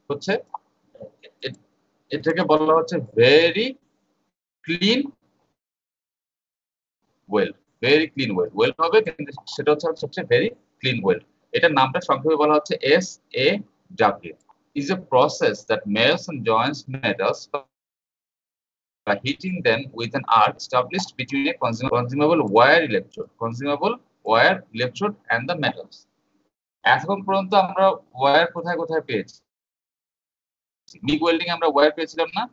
হচ্ছে এটাকে বলা হচ্ছে very clean well. Very clean well, well হবে কিন্তু সেটা হচ্ছে সবচেয়ে ভেরি ক্লিন ওয়েল। এটার নামটা সংক্ষেপে বলা হচ্ছে SAW। is a process that melts and joins metals by heating them with an arc established between a consumable wire electrode and the metals. এখন পর্যন্ত আমরা ওয়্যার কোথায় কোথায় পেয়েছি? মিগ ওয়েল্ডিং আমরা ওয়্যার পেয়েছিলাম না?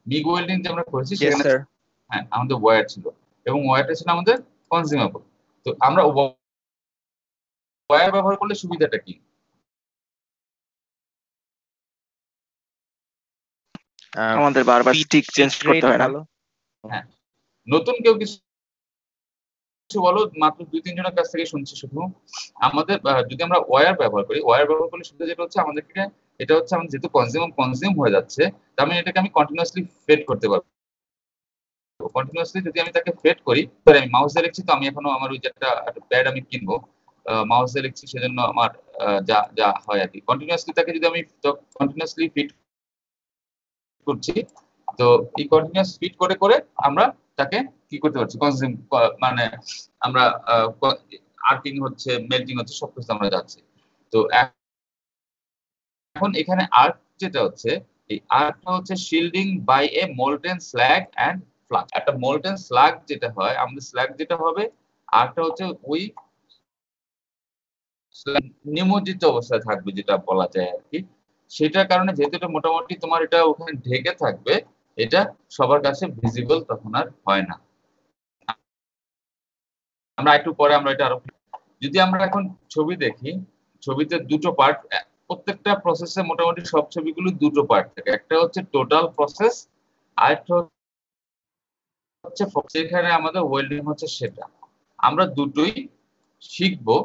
মিগ ওয়েল্ডিং যে আমরা করেছি সেখানে হ্যাঁ আমাদের ওয়্যার ছিল এবং ওয়্যারটা ছিল আমাদের কনজিউমেবল। তো আমরা ওয়্যার ব্যবহার করলে সুবিধাটা কি? আমাদের বারবার স্টিক চেঞ্জ করতে হয় না। হ্যাঁ, নতুন কেউ কিছু বলো, মাত্র 2-3 জনের কাছ থেকে শুনছি শুধু। আমাদের যদি আমরা ওয়্যার ব্যবহার করি, ওয়্যার ব্যবহার করলে সুবিধা যেটা হচ্ছে আমাদেরকে, এটা হচ্ছে আমাদের যেহেতু কনজিউম হয়ে যাচ্ছে, তার মানে এটাকে আমি কন্টিনিউয়াসলি ফেড করতে পারবো। কন্টিনিউয়াসলি যদি আমি তাকে ফেড করি, আমি মাউস দিয়ে লিখছি, তো আমি এখনো আমার ওই যে একটা প্যাড আমি কিনবো, মাউস দিয়ে লিখছি, সেজন্য আমার যা যা হয় আর কি, কন্টিনিউয়াসলি তাকে যদি আমি কন্টিনিউয়াসলি ফিড করছি, তো এই কন্টিনিউয়াস ফিড করে করে আমরা তাকে কি করতে পারছি, কনজিউম মানে আমরা আর্কিং হচ্ছে, মেল্টিং হচ্ছে, সবকিছু আমরা যাচ্ছি। তো এখন এখানে আর্ক যেটা হচ্ছে, এই আর্কটা হচ্ছে shielding by a molten slag and flux. একটা মোল্টেন স্ল্যাগ যেটা হয়, আমাদের স্ল্যাগ যেটা হবে, আর্কটা হচ্ছে ওই নিমজ্জিত অবস্থায় থাকবে যেটা বলা যায় আর কি। সেটার কারণে যেহেতু এটা মোটামুটি তোমার এটা ওখানে ঢেকে থাকবে, এটা সবার কাছে ভিজিবল তখন আর হয় না। আমরা একটু পরে আমরা এটা আরো, যদি আমরা এখন ছবি দেখি, ছবিতে দুটো পার্ট, প্রত্যেকটা প্রসেসে মোটামুটি সব ছবিগুলো দুটো পার্ট থাকে। একটা হচ্ছে টোটাল প্রসেস, আর একটা হচ্ছে যেখানে আমাদের ওয়েল্ডিং হচ্ছে সেটা। আমরা দুটোই শিখবো।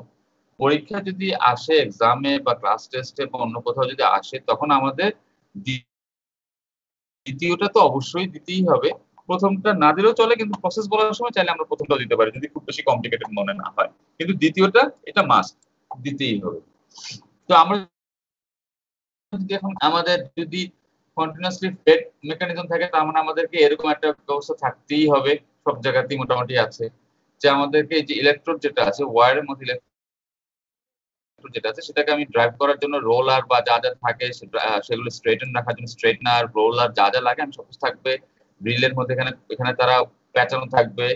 পরীক্ষা যদি আসে, এক্সামে বা ক্লাস টেস্টে বা অন্য কোথাও যদি আসে, তখন আমাদের দ্বিতীয়টা তো অবশ্যই দিতেই হবে। প্রথমটা না দিলেও চলে, কিন্তু প্রসেস বলার সময় চাইলে আমরা প্রথমটা দিতে পারি যদি খুব বেশি কমপ্লিকেটেড মনে না হয়, কিন্তু দ্বিতীয়টা এটা মাস্ট দিতেই হবে। তো আমরা যদি এখন আমাদের যদি কন্টিনিউয়াসলি ফেড মেকানিজম থাকে, তার মানে আমাদেরকে এরকম একটা ব্যবস্থা থাকতেই হবে, সব জায়গাতেই মোটামুটি আছে, যে আমাদেরকে এই যে ইলেকট্রোড যেটা আছে, ওয়্যারের মধ্যে ইলেকট্রোড যেটা আছে, সেটাকে আমি ড্রাইভ করার জন্য রোলার বা যা যা থাকে সেগুলো স্ট্রেটেন রাখার জন্য স্ট্রেটনার, রোলার যা যা লাগে আমি সব থাকবে। ড্রিলের মধ্যে এখানে এখানে তারা প্যাঁচানো থাকবে।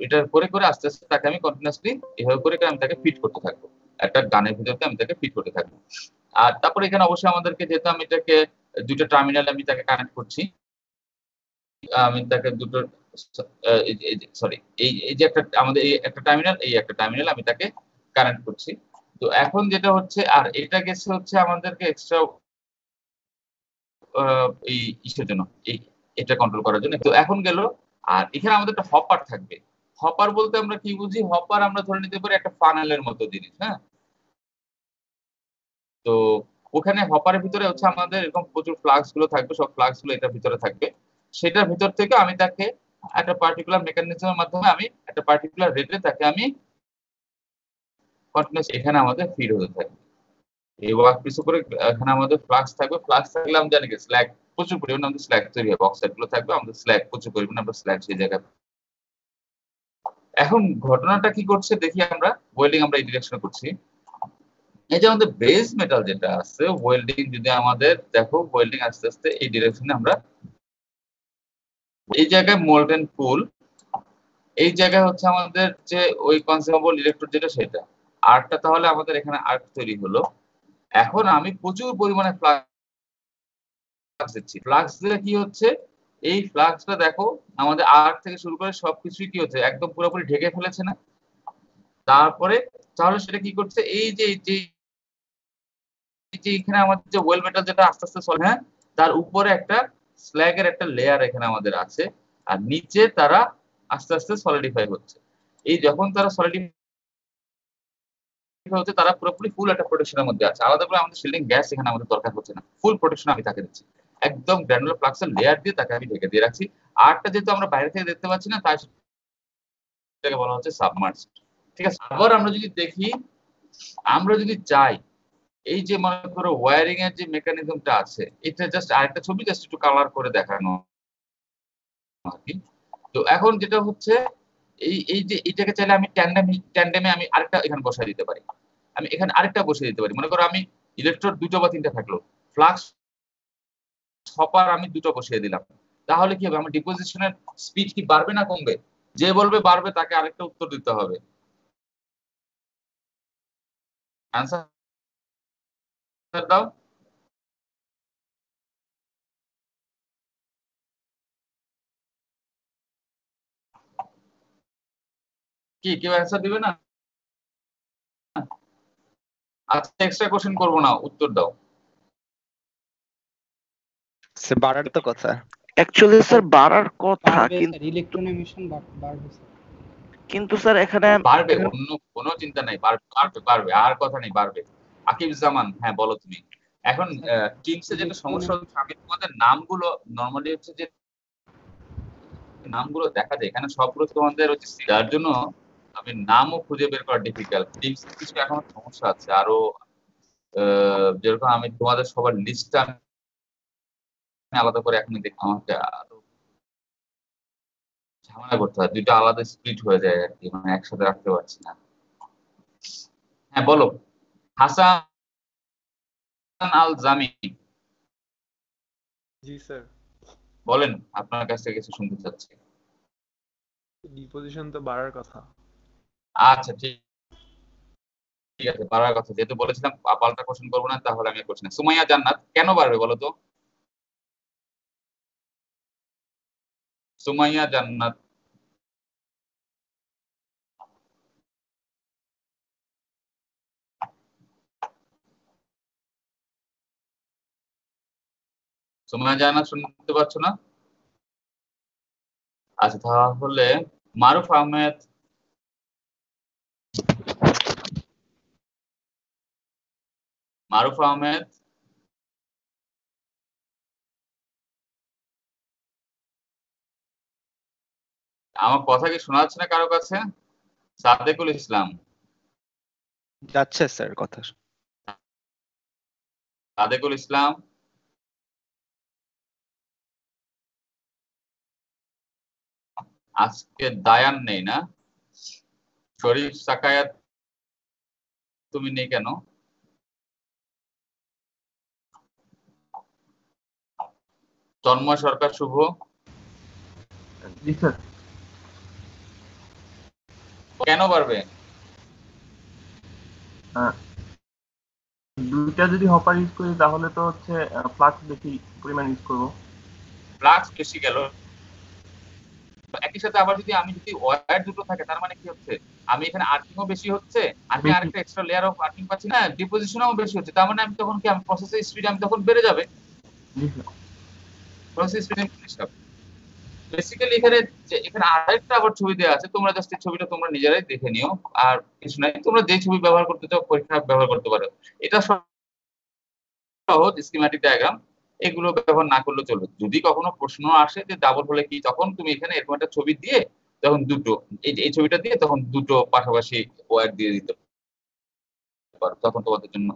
এটার করে করে আস্তে আস্তে তাকে আমি কন্টিনিউয়াসলি এভাবে করে আমি তাকে ফিট করতে থাকবো, একটা গানের ভিতরে আমি তাকে ফিট করতে থাকবো। আর তারপরে এখানে অবশ্যই আমাদেরকে, যেহেতু আমি এটাকে দুটো টার্মিনাল আমি তাকে কানেক্ট করছি, আমি তাকে দুটো সরি এই যে একটা আমাদের এই একটা টার্মিনাল, এই একটা টার্মিনাল আমি তাকে কানেক্ট করছি। তো এখন যেটা হচ্ছে, আর এটা গেছে হচ্ছে আমাদেরকে এক্সট্রা এই ইসের জন্য, এই এটা কন্ট্রোল করার জন্য। তো এখন গেল, আর এখানে আমাদের একটা হপার থাকবে। হপার বলতে আমরা কি বুঝি? হপার আমরা ধরে নিতে পারি একটা ফানেলের মতো জিনিস, হ্যাঁ। তো ওখানে হপারের ভিতরে হচ্ছে আমাদের এরকম প্রচুর ফ্লাক্স গুলো থাকবে, সব ফ্লাক্স গুলো এটার ভিতরে থাকবে। সেটার ভিতর থেকে আমি তাকে একটা পার্টিকুলার মেকানিজমের মাধ্যমে আমি একটা পার্টিকুলার রেটে তাকে আমি কন্টিনিউয়াস এখানে আমাদের ফিড হতে থাকবে। এই ওয়ার্ক পিস উপরে এখানে আমাদের ফ্লাক্স থাকবে। ফ্লাক্স থাকলে আমি জানি কি স্ল্যাগ প্রচুর পরিমাণে আমাদের স্ল্যাগ তৈরি হবে, অক্সাইড গুলো থাকবে, আমাদের স্ল্যাগ প্রচুর পরিমাণে আমরা স্ল্যাগ সেই জায়গায়। এখন ঘটনাটা কি করছে দেখি আমরা, ওয়েল্ডিং আমরা এই ডিরেকশনে করছি। এই যে আমাদের বেস মেটাল যেটা আছে, ওয়েল্ডিং যদি আমাদের দেখো, ওয়েল্ডিং আস্তে আস্তে এই ডিরেকশনে আমরা, এই জায়গায় মোল্টেন পুল, এই জায়গায় হচ্ছে আমাদের যে ওই কনজিউমেবল ইলেকট্রোড যেটা সেটা, আর্কটা তাহলে আমাদের এখানে আর্ক তৈরি হলো। এখন আমি প্রচুর পরিমাণে ফ্লাক্স দিচ্ছি। ফ্লাক্স দিলে কি হচ্ছে, এই ফ্লাক্সটা দেখো আমাদের আর্ক থেকে শুরু করে সবকিছুই কি হচ্ছে, একদম পুরোপুরি ঢেকে ফেলেছে না? তারপরে তাহলে সেটা কি করছে, এই যে এখানে আমাদের যে ওয়েল মেটাল যেটা আস্তে আস্তে চলে, হ্যাঁ, তার উপরে একটা স্ল্যাগের একটা লেয়ার এখানে আমাদের আছে, আর নিচে তারা আস্তে আস্তে সলিডিফাই হচ্ছে। এই যখন তারা সলিডিফাই হচ্ছে, তারা পুরোপুরি ফুল একটা প্রোটেকশনের মধ্যে আছে, আলাদা করে আমাদের শিল্ডিং গ্যাস এখানে আমাদের দরকার হচ্ছে না, ফুল প্রোটেকশন আমি তাকে দিচ্ছি। একদম গ্র্যানুলার ফ্লাক্সের লেয়ার দিয়ে তাকে আমি ঢেকে দিয়ে রাখছি। আরটা যেহেতু আমরা বাইরে থেকে দেখতে পাচ্ছি না, তাই সেটাকে বলা হচ্ছে সাবমার্জড। ঠিক আছে, আবার আমরা যদি দেখি আমরা যদি চাই এই যে মনে করো ওয়্যারিং এর যে মেকানিজমটা আছে, এটা জাস্ট আরেকটা ছবি জাস্ট একটু কালার করে দেখানো আর কি। তো এখন যেটা হচ্ছে এই যে এটাকে চাইলে আমি ট্যান্ডেমে আমি আরেকটা এখানে বসাই দিতে পারি। আমি এখানে আরেকটা বসিয়ে দিতে পারি। মনে করো আমি ইলেকট্রোড ২ টা বা ৩ টা থাকলো। ফ্লাক্স হপার আমি ২ টা বসিয়ে দিলাম। তাহলে কি হবে? আমার ডিপোজিশনের স্পিড কি বাড়বে না কমবে? যে বলবে বাড়বে তাকে আরেকটা উত্তর দিতে হবে। অ্যান্সার দাও। কি কেউ অ্যান্সার দিবে না? আচ্ছা এক্সট্রা কোশ্চেন করব না, উত্তর দাও। স্যার বাড়ার তো কথা। অ্যাকচুয়ালি স্যার বাড়ার কথা, বাড়বে স্যার, ইলেকট্রন এমিশন বাড়বে স্যার। কিন্তু স্যার এখানে বাড়বে, অন্য কোনো চিন্তা নাই, বাড়বে বাড়বে বাড়বে, আর কথা নেই, বাড়বে। আকিবুজ্জামান, হ্যাঁ বলো তুমি। এখন টিমসে যেটা সমস্যা হচ্ছে, আমি তোমাদের নামগুলো নরমালি হচ্ছে যে নামগুলো দেখা যায় এখানে সবগুলো তোমাদের হচ্ছে, যার জন্য আমি নামও খুঁজে বের করা ডিফিকাল্ট। টিমস কিছু এখন সমস্যা আছে আরো, যেরকম আমি তোমাদের সবার লিস্টটা আলাদা করে এখন দেখি, আমাকে আরো ঝামেলা করতে হয়, দুইটা আলাদা স্প্লিট হয়ে যায় আর কি, মানে একসাথে রাখতে পারছি না। হ্যাঁ বলো। হাসান আল জামি, জি স্যার, বলেন, আপনার কাছ থেকে কিছু শুনতে চাচ্ছি। ডিপোজিশন তো বাড়ার কথা। আচ্ছা ঠিক ঠিক আছে, বাড়ার কথা যেহেতু বলেছিলাম, পাল্টা কোশ্চেন করবো না, তাহলে আমি কোশ্চেন, সুমাইয়া জান্নাত কেন বাড়বে বলো তো? সুমাইয়া জান্নাত, সুমাইয়া জান্নাত শুনতে পাচ্ছ না? আচ্ছা তাহলে মারুফ আহমেদ, মারুফ আহমেদ, আমার কথা কি শোনা যাচ্ছে না কারো কাছে? সাদেকুল ইসলাম, যাচ্ছে স্যার কথা। সাদেকুল ইসলাম, আজকে দায়ান নেই না? শরীফ সাকায়াত, তুমি নেই কেন? তন্ময় সরকার শুভ, জি স্যার। কেন পারবে? দুইটা যদি হপার ইউজ করি তাহলে তো হচ্ছে ফ্লাক্স বেশি পরিমাণ ইউজ করব। ফ্লাক্স বেশি গেল, একই সাথে আবার যদি ওয়্যার দুটো থাকে, তার মানে কি হচ্ছে, আমি এখানে আর্কিংও বেশি হচ্ছে, আমি বেশি। আরেকটা এক্সট্রা লেয়ার অফ আর্কিং পাচ্ছি না, ডিপোজিশনও বেশি হচ্ছে, তার মানে আমি তখন কি, আমি প্রসেসের স্পিড আমি তখন বেড়ে যাবে, জি স্যার। প্রসেস স্পিড বেসিক্যালি এখানে এখানে আরেকটা আবার ছবি দেওয়া আছে, তোমরা জাস্ট এই ছবিটা তোমরা নিজেরাই দেখে নিও, আর কিছু নাই, তোমরা যে ছবি ব্যবহার করতে চাও পরীক্ষা ব্যবহার করতে পারো। এটা সহজ স্কিম্যাটিক ডায়াগ্রাম, এগুলো ব্যবহার না করলে চলবে। যদি কখনো প্রশ্ন আসে যে ডাবল হলে কি, তখন তুমি এখানে এরকম একটা ছবি দিয়ে তখন দুটো, এই ছবিটা দিয়ে তখন দুটো পাশাপাশি ওয়্যার দিয়ে দিতে পারো, তখন তোমাদের জন্য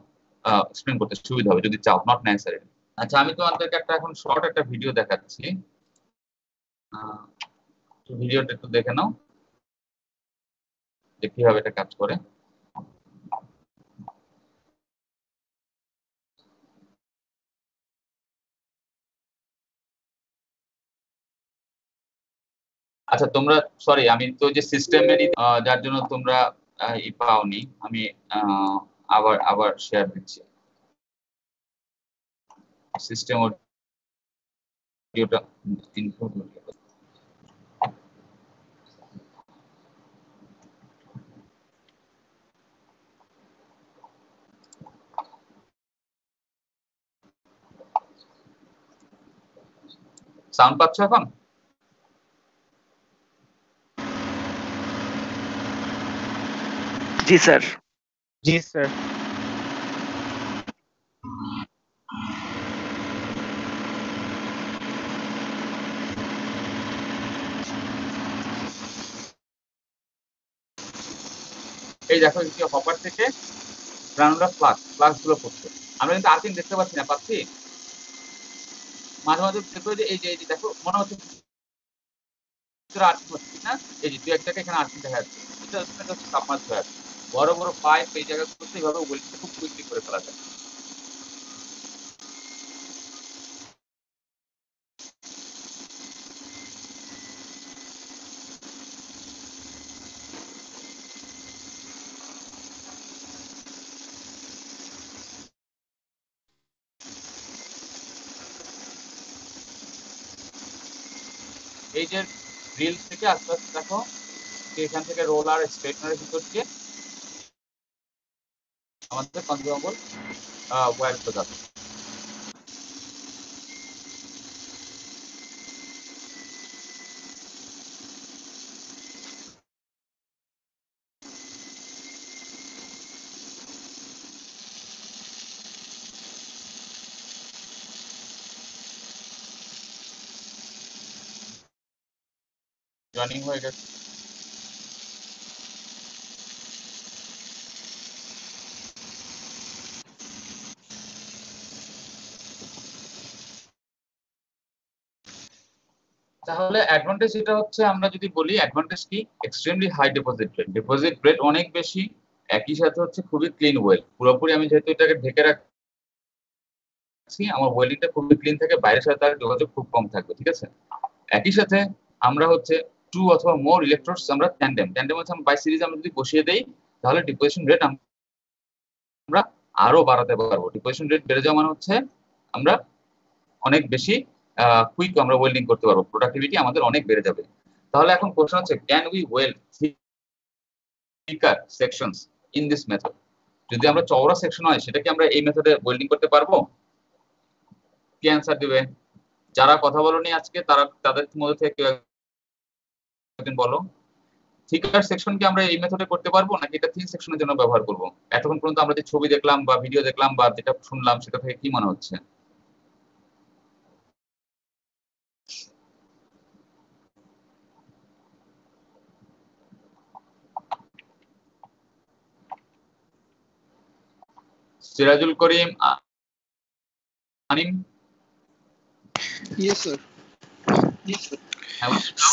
এক্সপ্লেন করতে সুবিধা হবে যদি চাও, নট নেসেসারি। আচ্ছা আমি তোমাদেরকে এখন শর্ট একটা ভিডিও দেখাচ্ছি, ভিডিওটা একটু দেখে নাও যে কিভাবে এটা কাজ করে। আচ্ছা তোমরা, সরি আমি তো যে সিস্টেমেরই যার জন্য তোমরা পাওনি, আমি আবার আবার শেয়ার দিচ্ছি সিস্টেম অডিওটা, সাউন্ড পাচ্ছ এখন? জি স্যার। জি স্যার। এই দেখো হপার থেকে গ্রানুলার ফ্লাক্স গুলো পড়ছে। আমরা কিন্তু আর্কিং দেখতে পাচ্ছি না, পাচ্ছি মাঝে মাঝে দেখো যে এই যে দেখো মনে হচ্ছে আর্কিং হচ্ছে না, এই যে 2-1 এখানে আর্কিং দেখা যাচ্ছে, এটা হচ্ছে সাবমার্জ হয়ে আছে। বড় বড় পাইপ এই জায়গাগুলোতে এইভাবে ওয়েল্ডিংটা খুব কুইকলি করে ফেলা যায়। এই যে রিল থেকে আস্তে আস্তে দেখো এখান থেকে রোলার স্ট্রেটনারের ভিতর দিয়ে আমাদের কনজিউমেবল ওয়্যার গুলো যাবে। জয়েনিং হয়ে গেছে। তাহলে অ্যাডভান্টেজ এটা হচ্ছে, আমরা যদি বলি অ্যাডভান্টেজ কি, এক্সট্রিমলি হাই ডিপোজিট রেট অনেক বেশি, একই সাথে হচ্ছে খুবই ক্লিন ওয়েল। পুরোপুরি আমি যেহেতু এটাকে ঢেকে রাখছি, আমার ওয়েলিংটা খুবই ক্লিন থাকে, বাইরের সাথে তার যোগাযোগ খুব কম থাকবে, ঠিক আছে। একই সাথে আমরা হচ্ছে 2 অথবা মোর ইলেকট্রোডস আমরা ট্যান্ডেম হচ্ছে আমরা বাই সিরিজ আমরা যদি বসিয়ে দেই, তাহলে ডিপোজিশন রেট আমরা আরো বাড়াতে পারবো। ডিপোজিশন রেট বেড়ে যাওয়া মানে হচ্ছে আমরা অনেক বেশি কুইক আমরা ওয়েল্ডিং করতে পারবো, প্রোডাক্টিভিটি আমাদের অনেক বেড়ে যাবে। তাহলে এখন কোশ্চেন হচ্ছে, can we weld thicker sections in this method? যদি আমরা চওড়া সেকশন হয় সেটা কি আমরা এই মেথডে ওয়েল্ডিং করতে পারবো? কি অ্যান্সার দিবে? যারা কথা বলনি আজকে তাদের মধ্যে থেকে কেউ একজন বলো, থিকার সেকশন কি আমরা এই মেথডে করতে পারবো নাকি এটা থিন সেকশনের জন্য ব্যবহার করব? এতক্ষণ পর্যন্ত আমরা যে ছবি দেখলাম বা ভিডিও দেখলাম বা যেটা শুনলাম সেটা থেকে কি মনে হচ্ছে? সিরাজুল করিম, আনিম। Yes sir.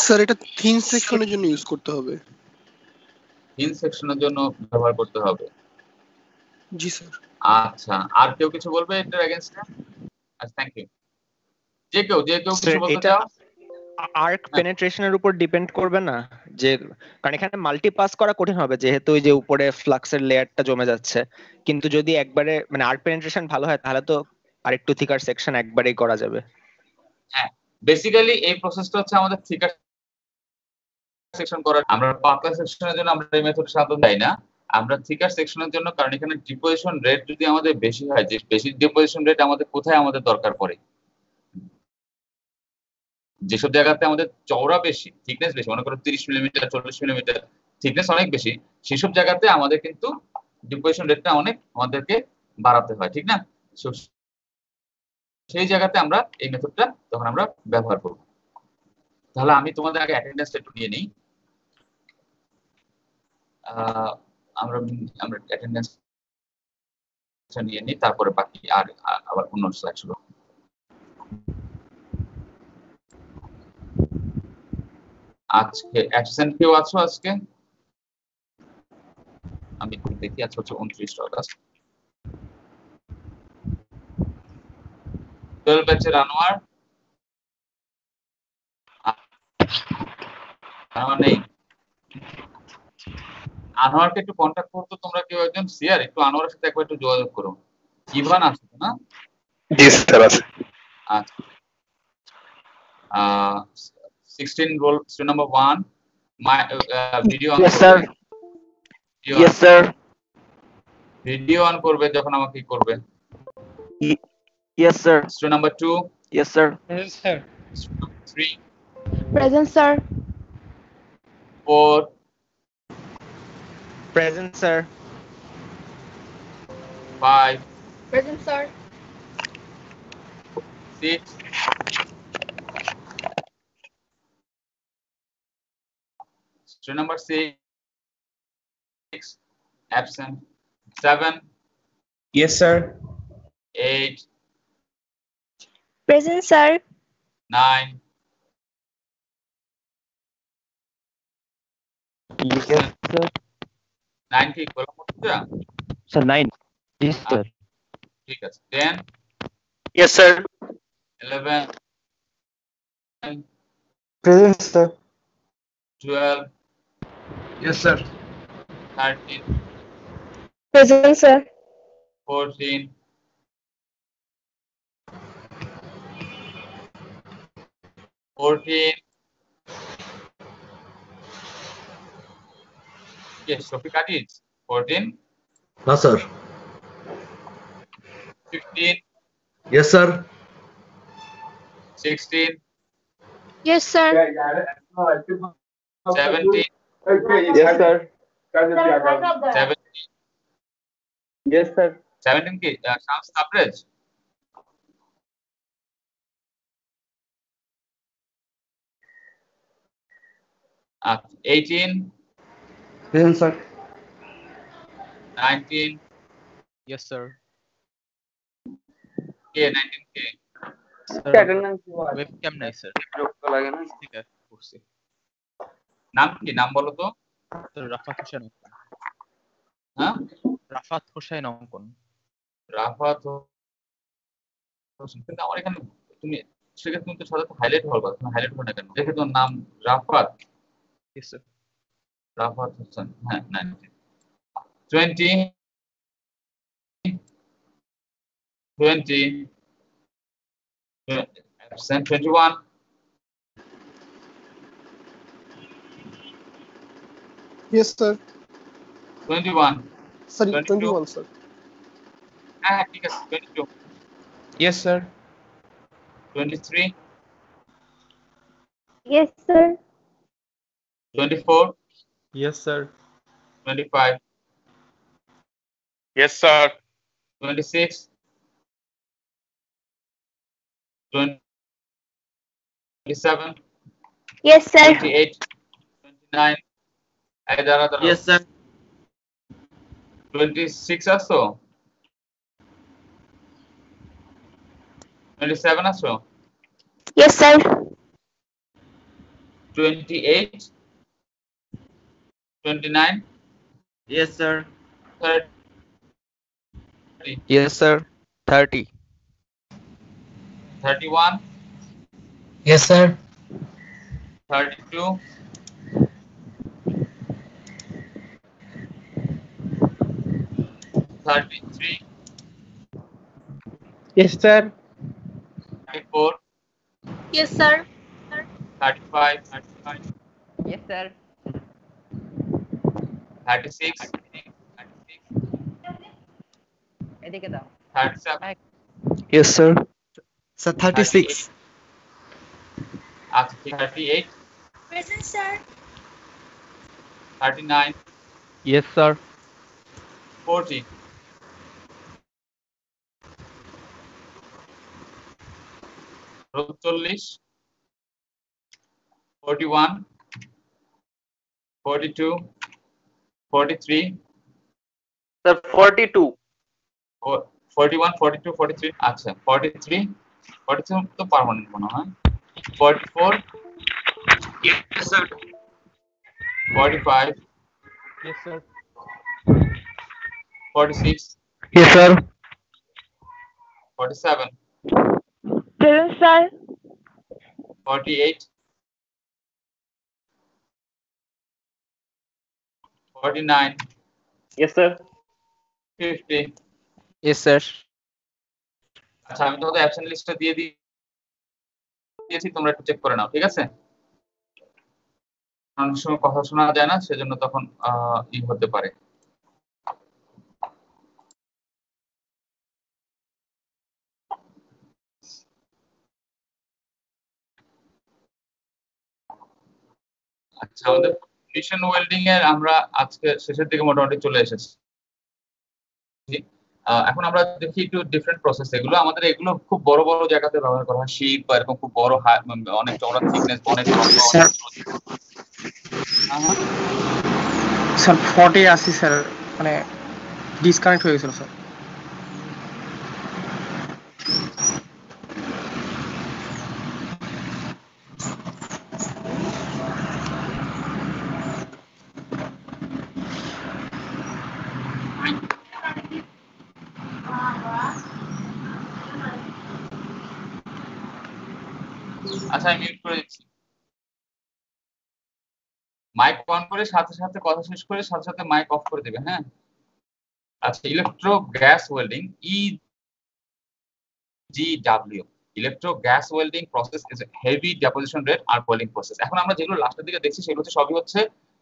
স্যার এটা থিন সেকশনের জন্য ইউজ করতে হবে। থিন সেকশনের জন্য ব্যবহার করতে হবে। জি স্যার। আচ্ছা, আর কেউ কিছু বলবে এটার এগেইনস্টে? আচ্ছা, থ্যাংক ইউ। যে কেউ কিছু বলতে এটা চাও? আর্ক পেনেট্রেশনের উপর ডিপেন্ড করবে না? যে কারণ এখানে মাল্টি পাস করা কঠিন হবে, যেহেতু ওই যে উপরে ফ্লাক্সের লেয়ারটা জমে যাচ্ছে। কিন্তু যদি একবারে মানে আর্ক পেনেট্রেশন ভালো হয় তাহলে তো আরেকটু থিকার সেকশন একবারেই করা যাবে। হ্যাঁ, বেসিক্যালি এই প্রসেসটা হচ্ছে আমাদের থিকার সেকশন করার। আমরা পাতলা সেকশনের জন্য আমরা এই মেথড সাধারণত দেই না, আমরা থিকার সেকশনের জন্য, কারণ এখানে ডিপোজিশন রেট যদি আমাদের বেশি হয়, যে বেশি ডিপোজিশন রেট আমাদের কোথায় আমাদের দরকার পড়ে, যেসব জায়গাতে আমাদের চওড়া বেশি, থিকনেস বেশি, মনে করো 30 মিলিমিটার 40 মিলিমিটার থিকনেস অনেক বেশি, সেসব জায়গাতে আমাদের কিন্তু ডিপোজিশন রেটটা অনেক আমাদেরকে বাড়াতে হয়, ঠিক না? সেই জায়গাতে আমরা এই মেথডটা তখন আমরা ব্যবহার করব। তাহলে আমি তোমাদের আগে অ্যাটেন্ডেন্সটা একটু নিয়ে নিই। আমরা আমরা অ্যাটেন্ডেন্সটা নিয়ে নিই, তারপরে বাকি আর আবার অন্য স্লাইড শুরু। আজকে অ্যাবসেন্ট কেউ আছো আজকে? আমি দেখি, আজকে হচ্ছে 29 আগস্ট। 12 ব্যাচের আনোয়ার নেই। আনোয়ারকে একটু কন্ট্যাক্ট করতো তোমরা কেউ একজন, সিয়ার একটু আনোয়ারের সাথে একবার একটু যোগাযোগ করো। ইভান আছে না? জি স্যার আছে। আচ্ছা, 16 roll student number 1 my video on Yes, sir. Yes, sir. Video on করবে যখন আমাকে কি করবে? Yes, sir. Student number 2. Yes, sir. Yes, sir. Student number 3. Present, sir. 4. Present sir. 5. Present, sir. 6. Student number 6. Absent. 7, Yes, sir. 8, Present, sir. 9, Yes, sir. 9 কি গোলাম Murtaza? Sir, 9. Yes, sir. ঠিক আছে। 10, Yes, sir. 11, Present, sir. 12, Yes, sir. 13, Present, sir. 14, 14. Yes, Shofik Aziz. 14, No, sir. 15, Yes, sir. 16, Yes, sir. 17, Yes, sir. 17, Yes, sir. 17 কি শামস তাবরেজ? আচ্ছা, 18, Present, sir. 19, Yes, sir. কে 19 কে? Webcam নাই sir. ঠিক আছে, করছি। নাম কি? নাম বলো তো। রাফাত হোসেন অঙ্কন। হ্যাঁ, রাফাত হোসেন অঙ্কন। রাফাত হোসেন। কিন্তু আমার এখানে তুমি সেক্ষেত্রে তুমি তো সাধারণত হাইলাইট হওয়ার কথা, তুমি হাইলাইট হবে না কেন? দেখে তোমার নাম রাফাত। Yes, sir. রাফাত হোসেন। হ্যাঁ, 19, 20, 20, absent 21, Yes, sir. 21, Sorry, 22. 21, sir. হ্যাঁ ঠিক আছে, 22, Yes, sir. 23, Yes, sir. 24, Yes, sir. 25, Yes, sir. 26, 27, Yes, sir. 28, 29, এই দাঁড়া দাঁড়া, Yes, sir. 26 আসো, 27 আসো, Yes, sir. 28, 29, Yes, sir. 30, Yes, sir. 30. 31, Yes, sir. 32, 33, Yes, sir. 34, Yes, sir. 35, Yes, sir. 36, এদিকে দাও। 37, Yes, sir. Sir, 36. আচ্ছা, 38, Present, sir. 39, Yes, sir. 40, 40, 41, 42, 43, Sir, 42. 41, 42, 43, আচ্ছা 43, 43 তো পার্মানেন্ট মনে হয়, 44, Yes, sir. 45, Yes, sir. 46, Yes, sir. 47, Present, sir. 48, 49, Yes, sir. 50. Yes, sir. আচ্ছা, আমি তোমাদের অ্যাবসেন্ট লিস্টটা দিয়ে দিয়েছি, তোমরা একটু চেক করে নাও, ঠিক আছে? অনেক সময় কথা শোনা যায় না, সেজন্য তখন ই হতে পারে। আচ্ছা, আমাদের কন্ডিশন ওয়েল্ডিং এর আমরা আজকে শেষের দিকে মোটামুটি চলে এসেছি। এখন আমরা দেখি একটু ডিফারেন্ট প্রসেস। এগুলো আমাদের এগুলো খুব বড় বড় জায়গাতে ব্যবহার করা হয়, শীট বা এরকম খুব বড় অনেক চওড়া থিকনেস, অনেক স্যার 40 80 স্যার মানে ডিসকানেক্ট হয়ে গেছিল স্যার। আচ্ছা আমি মিউট করে দিচ্ছি, মাইক অন করে সাথে সাথে কথা শেষ করে সাথে সাথে মাইক অফ করে দেবে। হ্যাঁ, আচ্ছা, electro gas welding EGW, electro gas welding process is heavy deposition rate আর বয়েলিং প্রসেস। এখন আমরা যেগুলো লাস্টের দিকে দেখছি সেগুলো হচ্ছে সবই হচ্ছে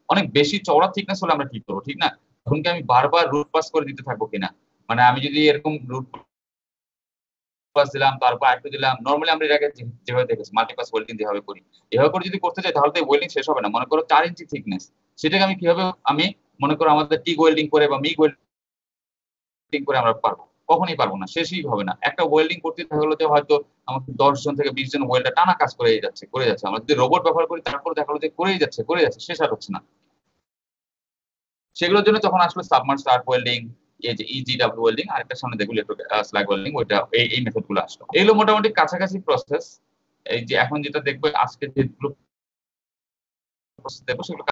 অনেক বেশি চওড়া থিকনেস হলে আমরা কি করবো, ঠিক না? এখন কি আমি বারবার রুট পাস করে দিতে থাকবো কিনা, মানে আমি যদি এরকম রুট পাস দিলাম তারপর একটু দিলাম, নরমালি আমরা এর আগে যেভাবে দেখেছি মাল্টিপাস ওয়েল্ডিং যেভাবে করি, এভাবে করে যদি করতে চাই তাহলে তো ওয়েল্ডিং শেষ হবে না। মনে করো 4 ইঞ্চি থিকনেস, সেটাকে আমি কিভাবে মনে করো আমাদের টিক ওয়েল্ডিং করে বা মিগ ওয়েল্ডিং করে আমরা পারবো? কখনোই পারবো না, শেষই হবে না। একটা ওয়েল্ডিং করতে থাকলে যে হয়তো আমাকে 10 জন থেকে 20 জন ওয়েল্ডার টানা কাজ করে যাচ্ছে। আমরা যদি রোবট ব্যবহার করি তারপর দেখা গেলো যে করেই যাচ্ছে, শেষ আর হচ্ছে না। সেগুলোর জন্য তখন আসলে সাবমার্জ আর্ক ওয়েল্ডিং, এই যে EGW ওয়েল্ডিং, আরেকটা সামনে দেখুন স্ল্যাগ ওয়েল্ডিং, ওইটা এই মেথড গুলো আসলো। এগুলো মোটামুটি কাছাকাছি প্রসেস। এই যে এখন যেটা দেখবো আজকে যেগুলো প্রসেস দেখবো সেগুলো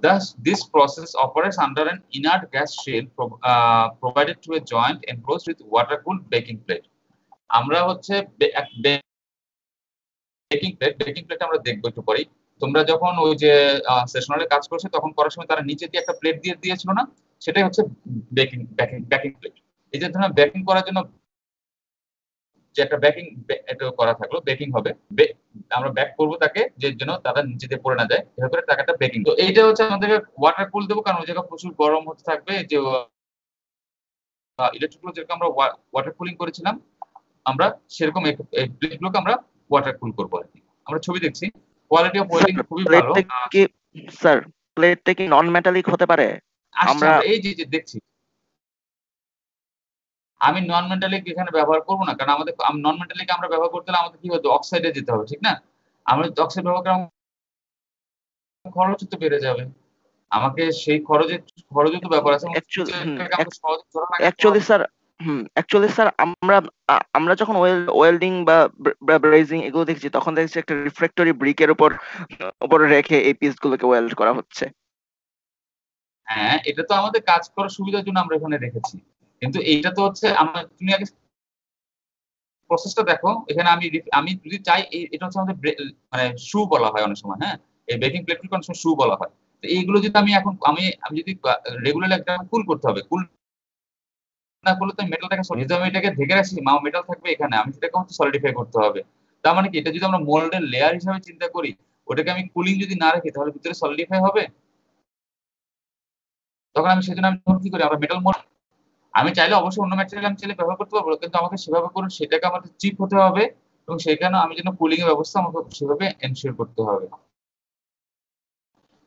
thus this process operates under an inert gas shell provided to a joint enclosed with water cooled baking plate। আমরা হচ্ছে বেকিং প্লেট আমরা দেখবো একটু পরেই। তোমরা যখন ওই যে সেশনালে কাজ করছো তখন করার সময় তারা নিচে দিয়ে একটা প্লেট দিয়েছিল না, সেটাই হচ্ছে বেকিং প্লেট। এই যে ধরুন বেকিং করার জন্য যে একটা বেকিং এটা করা থাকলো, বেকিং হবে, আমরা বেক করবো তাকে, যে জন্য তারা নিচে দিয়ে পড়ে না যায়, এভাবে করে টাকাটা বেকিং। তো এইটা হচ্ছে আমাদের ওয়াটার কুল দেবো, কারণ ওই জায়গা প্রচুর গরম হতে থাকবে। যে ইলেকট্রিক গুলো যেরকম আমরা ওয়াটার কুলিং করেছিলাম, আমরা সেরকম এই প্লেটগুলোকে আমরা ওয়াটার কুল করবো আর কি। আমরা ছবি দেখছি, কোয়ালিটি অফ ওয়েল্ডিং খুবই ভালো। স্যার প্লেটটা কি নন মেটালিক হতে পারে? আমরা এই যে দেখছি, আমি নন মেটালিক এখানে ব্যবহার করবো না, কারণ আমাদের নন মেটালিক আমরা ব্যবহার করতে হলে আমাদের কি হতো, অক্সাইডে যেতে হবে, ঠিক না? আমরা যদি অক্সাইড ব্যবহার করি খরচ তো বেড়ে যাবে, আমাকে সেই খরচও তো ব্যাপার আছে। অ্যাকচুয়ালি স্যার আমরা যখন ওয়েল্ডিং বা ব্রেজিং এগুলো দেখছি তখন দেখছি একটা রিফ্লেক্টরি ব্রিকের উপর রেখে এই পিসগুলোকে ওয়েল্ড করা হচ্ছে। হ্যাঁ, এটা তো আমাদের কাজ করার সুবিধার জন্য আমরা এখানে রেখেছি, কিন্তু এইটা তো হচ্ছে তুমি আগে প্রসেসটা দেখো। এখানে আমি যদি চাই, এটা হচ্ছে আমাদের মানে শু বলা হয় অনেক সময়। হ্যাঁ, এই বেকিং প্লেটগুলোকে অনেক সময় শু বলা হয়। তো এইগুলো যদি আমি যদি রেগুলার একটা কুল করতে হবে, কুল না করলে তো মেটালটাকে আমি এটাকে ঢেকে রাখছি, মেটাল থাকবে এখানে, আমি সেটাকে হচ্ছে সলিডিফাই করতে হবে। তার মানে কি, এটা যদি আমরা মোল্ডের লেয়ার হিসাবে চিন্তা করি, ওটাকে আমি কুলিং যদি না রাখি তাহলে ভিতরে সলিডিফাই হবে। তখন সেজন্য আমি কি করি, আমরা মেটাল মোল্ড, আমি চাইলে অবশ্যই অন্য ম্যাটেরিয়াল আমি চাইলে ব্যবহার করতে পারবো, কিন্তু আমাকে সেভাবে করে সেটাকে আমাদের চিপ হতে হবে, এবং সেখানে আমি যেন কুলিং এর ব্যবস্থা আমাকে সেভাবে এনশিওর করতে হবে।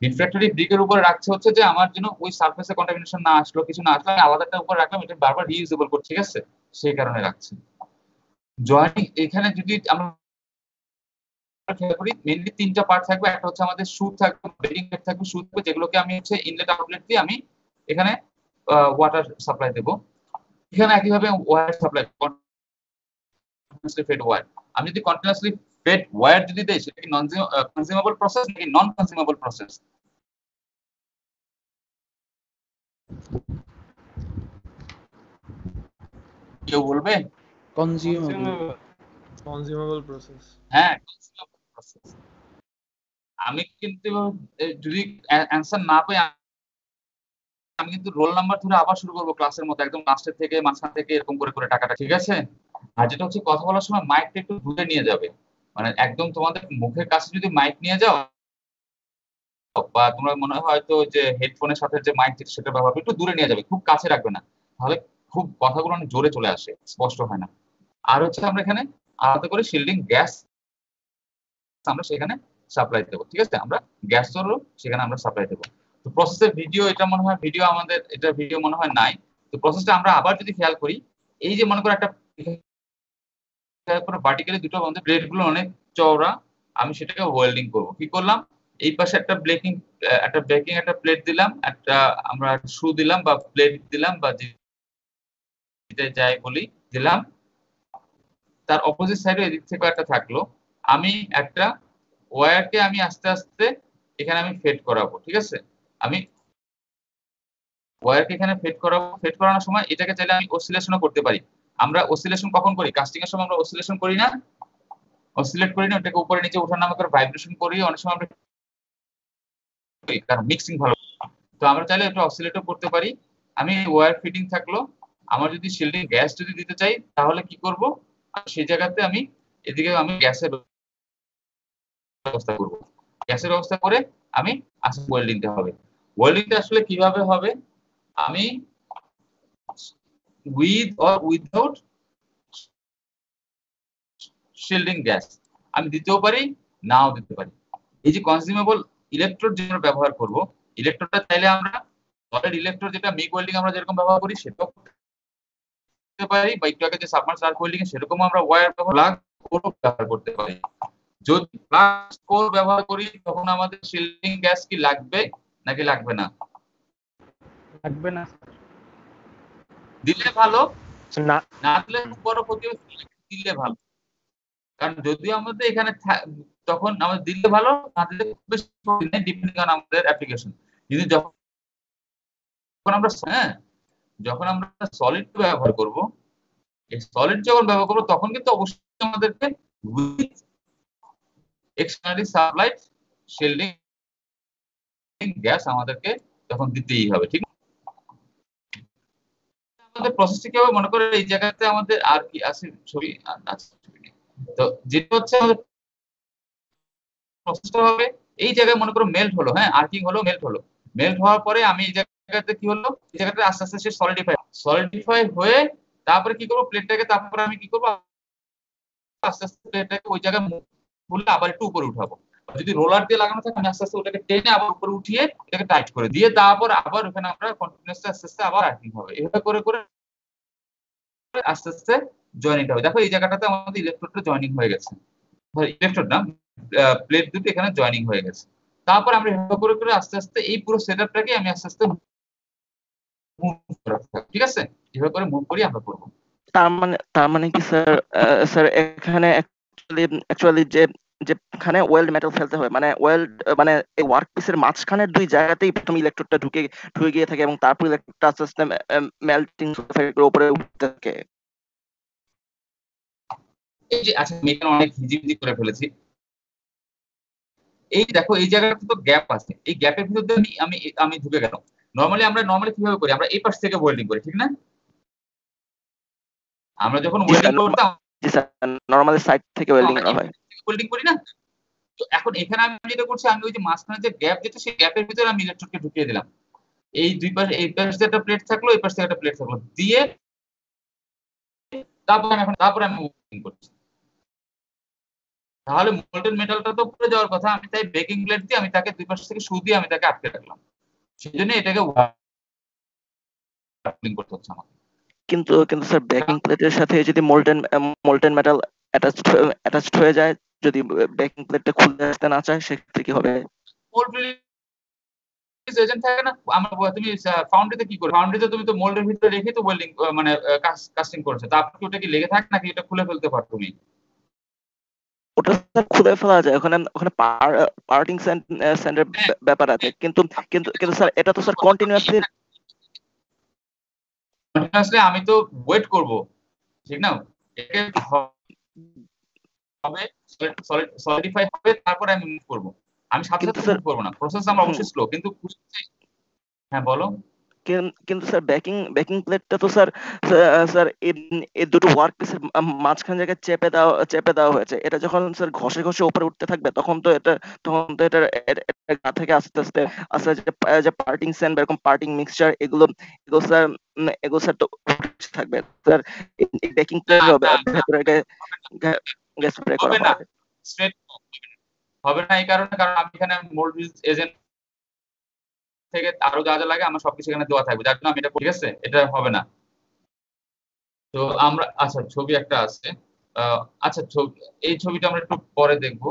রিফ্র্যাক্টরি ব্রিকের উপরে রাখছে হচ্ছে যে আমার জন্য ওই সারফেসে কন্টামিনেশন না আসলো, কিছু না আসলো, আমি আলাদা একটা উপরে রাখলাম, এটা বারবার রিইউজেবল করছি, ঠিক আছে? সেই কারণে রাখছি। জয়েন্টিং এখানে যদি আমরা খেয়াল করি, মেইনলি 3টা পার্ট থাকবে। একটা হচ্ছে আমাদের শু থাকবে, বেকিং প্লেট থাকবে, শু থাকবে, যেগুলোকে আমি হচ্ছে ইনলেট আউটলেট দিয়ে আমি এখানে ওয়াটার সাপ্লাই দেবো। এখানে একইভাবে wire supply, continuously fed wire. আমি যদি কন্টিনিউয়াসলি ফেড ওয়্যার যদি দেই, সেটা কি নন কনজিউমেবল প্রসেস নাকি নন কনজিউমেবল প্রসেস? কেউ বলবে? Consumable process. হ্যাঁ, কনজিউমেবল প্রসেস। আমি কিন্তু যদি অ্যানসার না পাই, আমি কিন্তু রোল নাম্বার ধরে আবার শুরু করবো ক্লাসের মতো, একদম লাস্টের থেকে মাঝখান থেকে এরকম করে করে টাকাটা, ঠিক আছে? আর যেটা হচ্ছে কথা বলার সময় মাইকটা একটু দূরে নিয়ে যাবে, মানে একদম তোমাদের মুখের কাছে যদি মাইক নিয়ে যাও, বা তোমরা মনে হয় হয়তো যে হেডফোনের সাথে যে মাইক সেটা ব্যবহার একটু দূরে নিয়ে যাবে, খুব কাছে রাখবে না, তাহলে খুব কথাগুলো অনেক জোরে চলে আসে, স্পষ্ট হয় না। আর হচ্ছে আমরা এখানে আলাদা করে শিল্ডিং গ্যাস আমরা সেখানে সাপ্লাই দেবো, ঠিক আছে? আমরা গ্যাসও সেখানে আমরা সাপ্লাই দেবো। তো প্রসেসের ভিডিও, এটা মনে হয় ভিডিও আমাদের এটা ভিডিও মনে হয় নাই। তো প্রসেসটা আমরা আবার যদি খেয়াল করি, এই যে মনে করো একটা ভার্টিক্যালি দুটো আমাদের প্লেটগুলো অনেক চওড়া, আমি সেটাকে ওয়েল্ডিং করবো। কি করলাম, এই পাশে একটা বেকিং একটা প্লেট দিলাম, একটা আমরা শু দিলাম বা প্লেট দিলাম বা যেটা যাই বলি দিলাম। তার অপোজিট সাইডে এদিক থেকে একটা থাকলো। আমি একটা ওয়্যারকে আমি আস্তে আস্তে এখানে আমি ফেড করাবো, ঠিক আছে? আমি ওয়্যারকে এখানে ফেড করাবো। ফেড করানোর সময় এটাকে চাইলে আমি অসিলেশনও করতে পারি। আমরা অসিলেশন কখন করি? কাস্টিং এর সময় আমরা অসিলেশন করি না? অসিলেট করি না, ওটাকে উপরে নিচে ওঠানামা করে ভাইব্রেশন করি, অনেক সময় আমরা কারণ মিক্সিং ভালো। তো আমরা চাইলে এটা অসিলেটও করতে পারি। আমি ওয়্যার ফিটিং থাকলো। আমার যদি শিল্ডিং গ্যাস যদি দিতে চাই তাহলে কি করব? সেই জায়গাতে আমি এদিকে আমি গ্যাসের ব্যবস্থা করব। গ্যাসের ব্যবস্থা করে আমি আসলে ওয়েল্ডিংটা হবে। ওয়েল্ডিংটা আসলে কিভাবে হবে? আমি with or without shielding gas আমি দিতেও পারি, নাও দিতে পারি। এই যে কনজিউমেবল ইলেকট্রোড যেটা ব্যবহার করব, ইলেকট্রোডটা চাইলে আমরা সলিড ইলেকট্রোড যেটা মিগ ওয়েল্ডিং আমরা যেরকম ব্যবহার করি সেটাও করতে পারি, বা একটু আগে যে সাবমার্স আর্ক ওয়েল্ডিং সেরকম আমরা ওয়্যার ব্যবহার করতে পারি। যদি প্লাস কোর ব্যবহার করি তখন আমাদের শিল্ডিং গ্যাস কি লাগবে নাকি লাগবে না? লাগবে না। দিলে ভালো, না না দিলে খুব বড় ক্ষতি হচ্ছে, দিলে ভালো। কারণ যদি আমাদের এখানে তখন আমাদের দিলে ভালো, না দিলে খুব বেশি ক্ষতি নেই, ডিপেন্ডিং অন আমাদের অ্যাপ্লিকেশন। কিন্তু যখন আমরা সলিড ব্যবহার করব, এই সলিড যখন ব্যবহার করব তখন কিন্তু অবশ্যই আমাদেরকে with externally supplied shielding gas আমাদেরকে তখন দিতেই হবে, ঠিক আছে? আমাদের প্রসেসটা কি হবে? মনে করে এই জায়গাতে আমাদের আর কি আছে ছবি আছে, তো যেটা হচ্ছে আমাদের প্রসেসটা হবে এই জায়গায় মনে করো মেল্ট হলো, হ্যাঁ আর্কিং হলো, মেল্ট হলো। মেল্ট হওয়ার পরে আমি এই জায়গাতে কি হলো, এই জায়গাতে আস্তে আস্তে সে সলিডিফাই হয়ে তারপরে কি করবো প্লেটটাকে, তারপরে আমি কি করবো আস্তে আস্তে প্লেটটাকে ওই জায়গায় খুলে আবার একটু উপরে উঠাবো। যদি রোলার দিয়ে লাগানো থাকে আমি আস্তে আস্তে ওটাকে টেনে আবার উপরে উঠিয়ে এটাকে টাইট করে দিয়ে তারপর আবার ওখানে আমরা কন্টিনিউয়াসলি আস্তে আস্তে আবার আর্কিং হবে। এভাবে করে করে আস্তে আস্তে জয়েনিং হবে। দেখো এই জায়গাটাতে আমাদের ইলেকট্রোডটা জয়েনিং হয়ে গেছে, ইলেকট্রোড না প্লেট দুটো এখানে জয়েনিং হয়ে গেছে। তারপর আমরা এভাবে করে করে আস্তে আস্তে এই পুরো সেটআপটাকে আমি আস্তে আস্তে মুভ করতে থাকি, ঠিক আছে? এভাবে করে মুভ করি আমরা করব। তার মানে কি স্যার, স্যার এখানে অ্যাকচুয়ালি যেখানে ওয়েল্ড মেটাল ফেলতে হয়, মানে ওয়েল্ড মানে এই ওয়ার্ক পিসের মাঝখানের দুই জায়গাতেই প্রথম ইলেকট্রোডটা ঢুকে গিয়ে থাকে এবং তারপর ইলেকট্রোডটা আস্তে আস্তে মেল্টিং সারফেসের উপরে উঠতে থাকে। এই যে আচ্ছা আমি এখানে অনেক হিজিবিজি করে ফেলেছি। এই দেখো এই জায়গাটাতে তো গ্যাপ আছে, এই গ্যাপের ভিতর দিয়ে আমি ঢুকে গেলাম। নরমালি কিভাবে করি? আমরা এই পাশ থেকে ওয়েল্ডিং করি, ঠিক না? আমরা যখন ওয়েল্ডিং করতাম জি স্যার, নরমালি সাইড থেকে ওয়েল্ডিং করা হয়, ওয়েল্ডিং করি না? তো এখন এখানে আমি যেটা করছি, আমি ওই যে মাঝখানে যে গ্যাপ যেটা সেই গ্যাপের ভিতরে আমি ইলেকট্রোডকে ঢুকিয়ে দিলাম। এই দুই পাশে, এই পাশে একটা প্লেট থাকলো, এই পাশে একটা প্লেট থাকলো, দিয়ে তারপরে আমি ওয়েল্ডিং করছি। তাহলে মোল্টেন মেটালটা তো পুড়ে যাওয়ার কথা, আমি তাই বেকিং প্লেট দিয়ে আমি তাকে দুই পাশ থেকে শু দিয়ে আমি তাকে আটকে রাখলাম। সেই জন্য এটাকে ওয়েল্ডিং করতে হচ্ছে আমাকে। কিন্তু স্যার বেকিং প্লেটের সাথে যদি মোল্টেন মেটাল অ্যাটাচড হয়ে যায়, যদি বেকিং প্লেটটা খুলে আসতে না চায় সেক্ষেত্রে কি হবে? এজেন্ট থাকে না, তুমি ফাউন্ডারিতে কি করো? ফাউন্ডারিতে তুমি তো মোল্ডের ভিতরে রেখে তো ওয়েল্ডিং মানে কাস্টিং করছো, তারপর কি ওটা কি লেগে থাকে নাকি এটা খুলে ফেলতে পারো তুমি? ওটা স্যার খুলে ফেলা যায়, ওখানে পার্টিং স্যান্ডের ব্যাপার আছে, কিন্তু স্যার এটা তো স্যার কন্টিনিউয়াসলি আমি তো ওয়েট করব, ঠিক না? এটাকে হবে সলিডিফাই হবে, তারপর আমি মুভ করব। আমি সাথে সাথে মুভ করব না, প্রসেস আমার অবশ্যই স্লো। কিন্তু হ্যাঁ বলো। কিন্তু স্যার বেকিং প্লেটটা তো স্যার এই দুটো ওয়ার্ক পিসের মাঝখান জায়গায় চেপে দেওয়া হয়েছে। এটা যখন স্যার ঘষে উপরে উঠতে থাকবে তখন তো এটা গা থেকে আস্তে আস্তে যে পার্টিং স্যান্ড এরকম পার্টিং মিক্সচার এগুলো স্যার তো থাকবে স্যার। এই বেকিং প্লেট ভেতরে গ্যাস স্প্রে করা হবে না, স্ট্রেট হবে না। এই কারণ আমি এখানে মোল্ড এজেন্ট থেকে আরো যা যা লাগে আমার সবকিছু এখানে দেওয়া থাকবে, যার জন্য আমি এটা, ঠিক আছে, এটা হবে না। তো আমরা আচ্ছা ছবি একটা আছে, আচ্ছা এই ছবিটা আমরা একটু পরে দেখবো,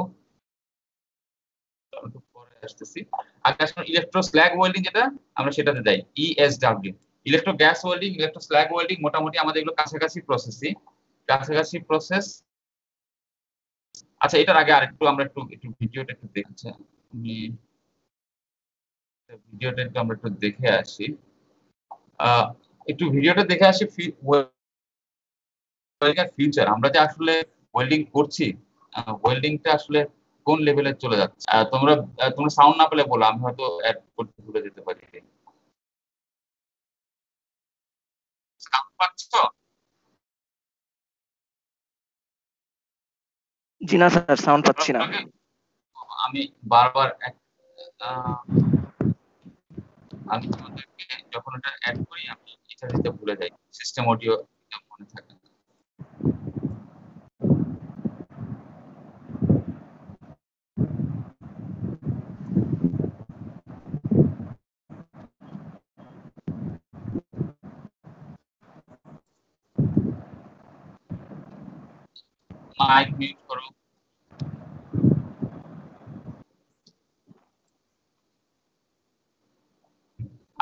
একটু পরে আসতেছি। আগে আসলে ইলেকট্রো স্ল্যাগ ওয়েল্ডিং যেটা আমরা সেটাতে যাই, ESW, electro gas welding, electro slug welding, মোটামুটি আমাদের এগুলো কাছাকাছি প্রসেস। আচ্ছা, এটার আগে আরেকটু আমরা একটু ভিডিওটা একটু দেখছি, ভিডিওটা একটু আমরা একটু দেখে আসি, একটু ভিডিওটা দেখে আসি। ফিউচার আমরা যে আসলে ওয়েল্ডিং করছি, ওয়েল্ডিংটা আসলে কোন লেভেলে চলে যাচ্ছে। তোমরা সাউন্ড না পেলে বলো, আমি হয়তো অ্যাড করতে ভুলে যেতে পারি। সাউন্ড পাচ্ছ? জি না স্যার, সাউন্ড পাচ্ছি না। আমি বারবার আমি তোমাদেরকে যখন ওটা অ্যাড করি আমি এটা দিতে ভুলে যাই, সিস্টেম অডিও মনে থাকে না। মাইক মিউট করো।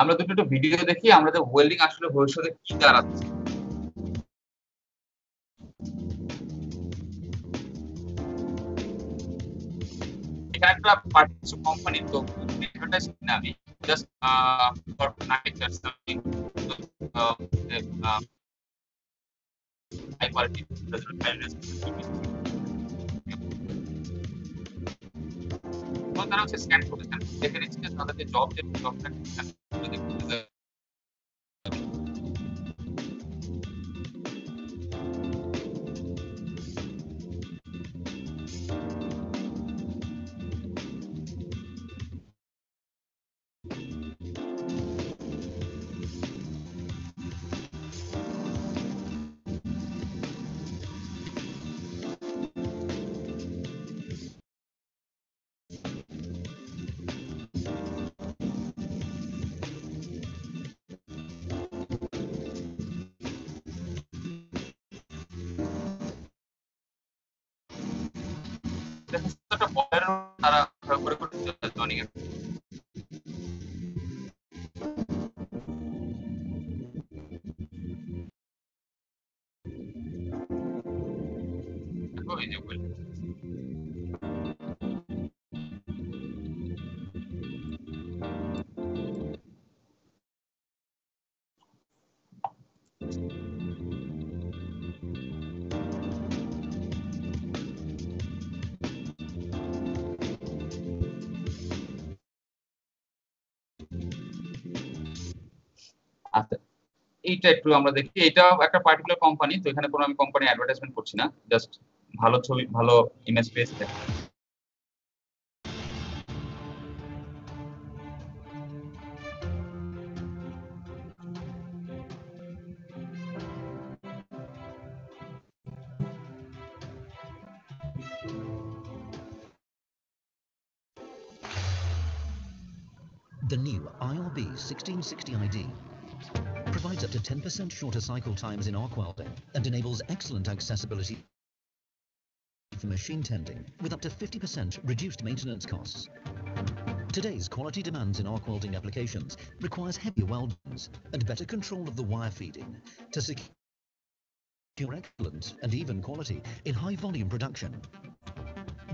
আমরা দুটো ভিডিও দেখি আমাদের ওয়েল্ডিং আসলে ভবিষ্যতে কি দাঁড়াচ্ছে। এখানে একটা পার্টিসিপেন্ট কোম্পানি, তো অ্যাডভার্টাইজ না, আমি just for night or something high quality তারা হচ্ছে স্ক্যান করে দেখে নিচ্ছে যে তাদের যে জবটা তারা করে জয়নিং এর আচ্ছা, এইটা একটু আমরা দেখি। এটাও একটা পার্টিকুলার কোম্পানি, তো এখানে কোনো আমি কোম্পানি অ্যাডভার্টাইজমেন্ট করছি না, জাস্ট ভালো ছবি ভালো ইমেজ পেয়েছে। The new IRB 1660 ID provides up to 10% shorter cycle times in arc welding and enables excellent accessibility for machine tending with up to 50% reduced maintenance costs. Today's quality demands in arc welding applications requires heavier weldings and better control of the wire feeding to secure excellent and even quality in high volume production.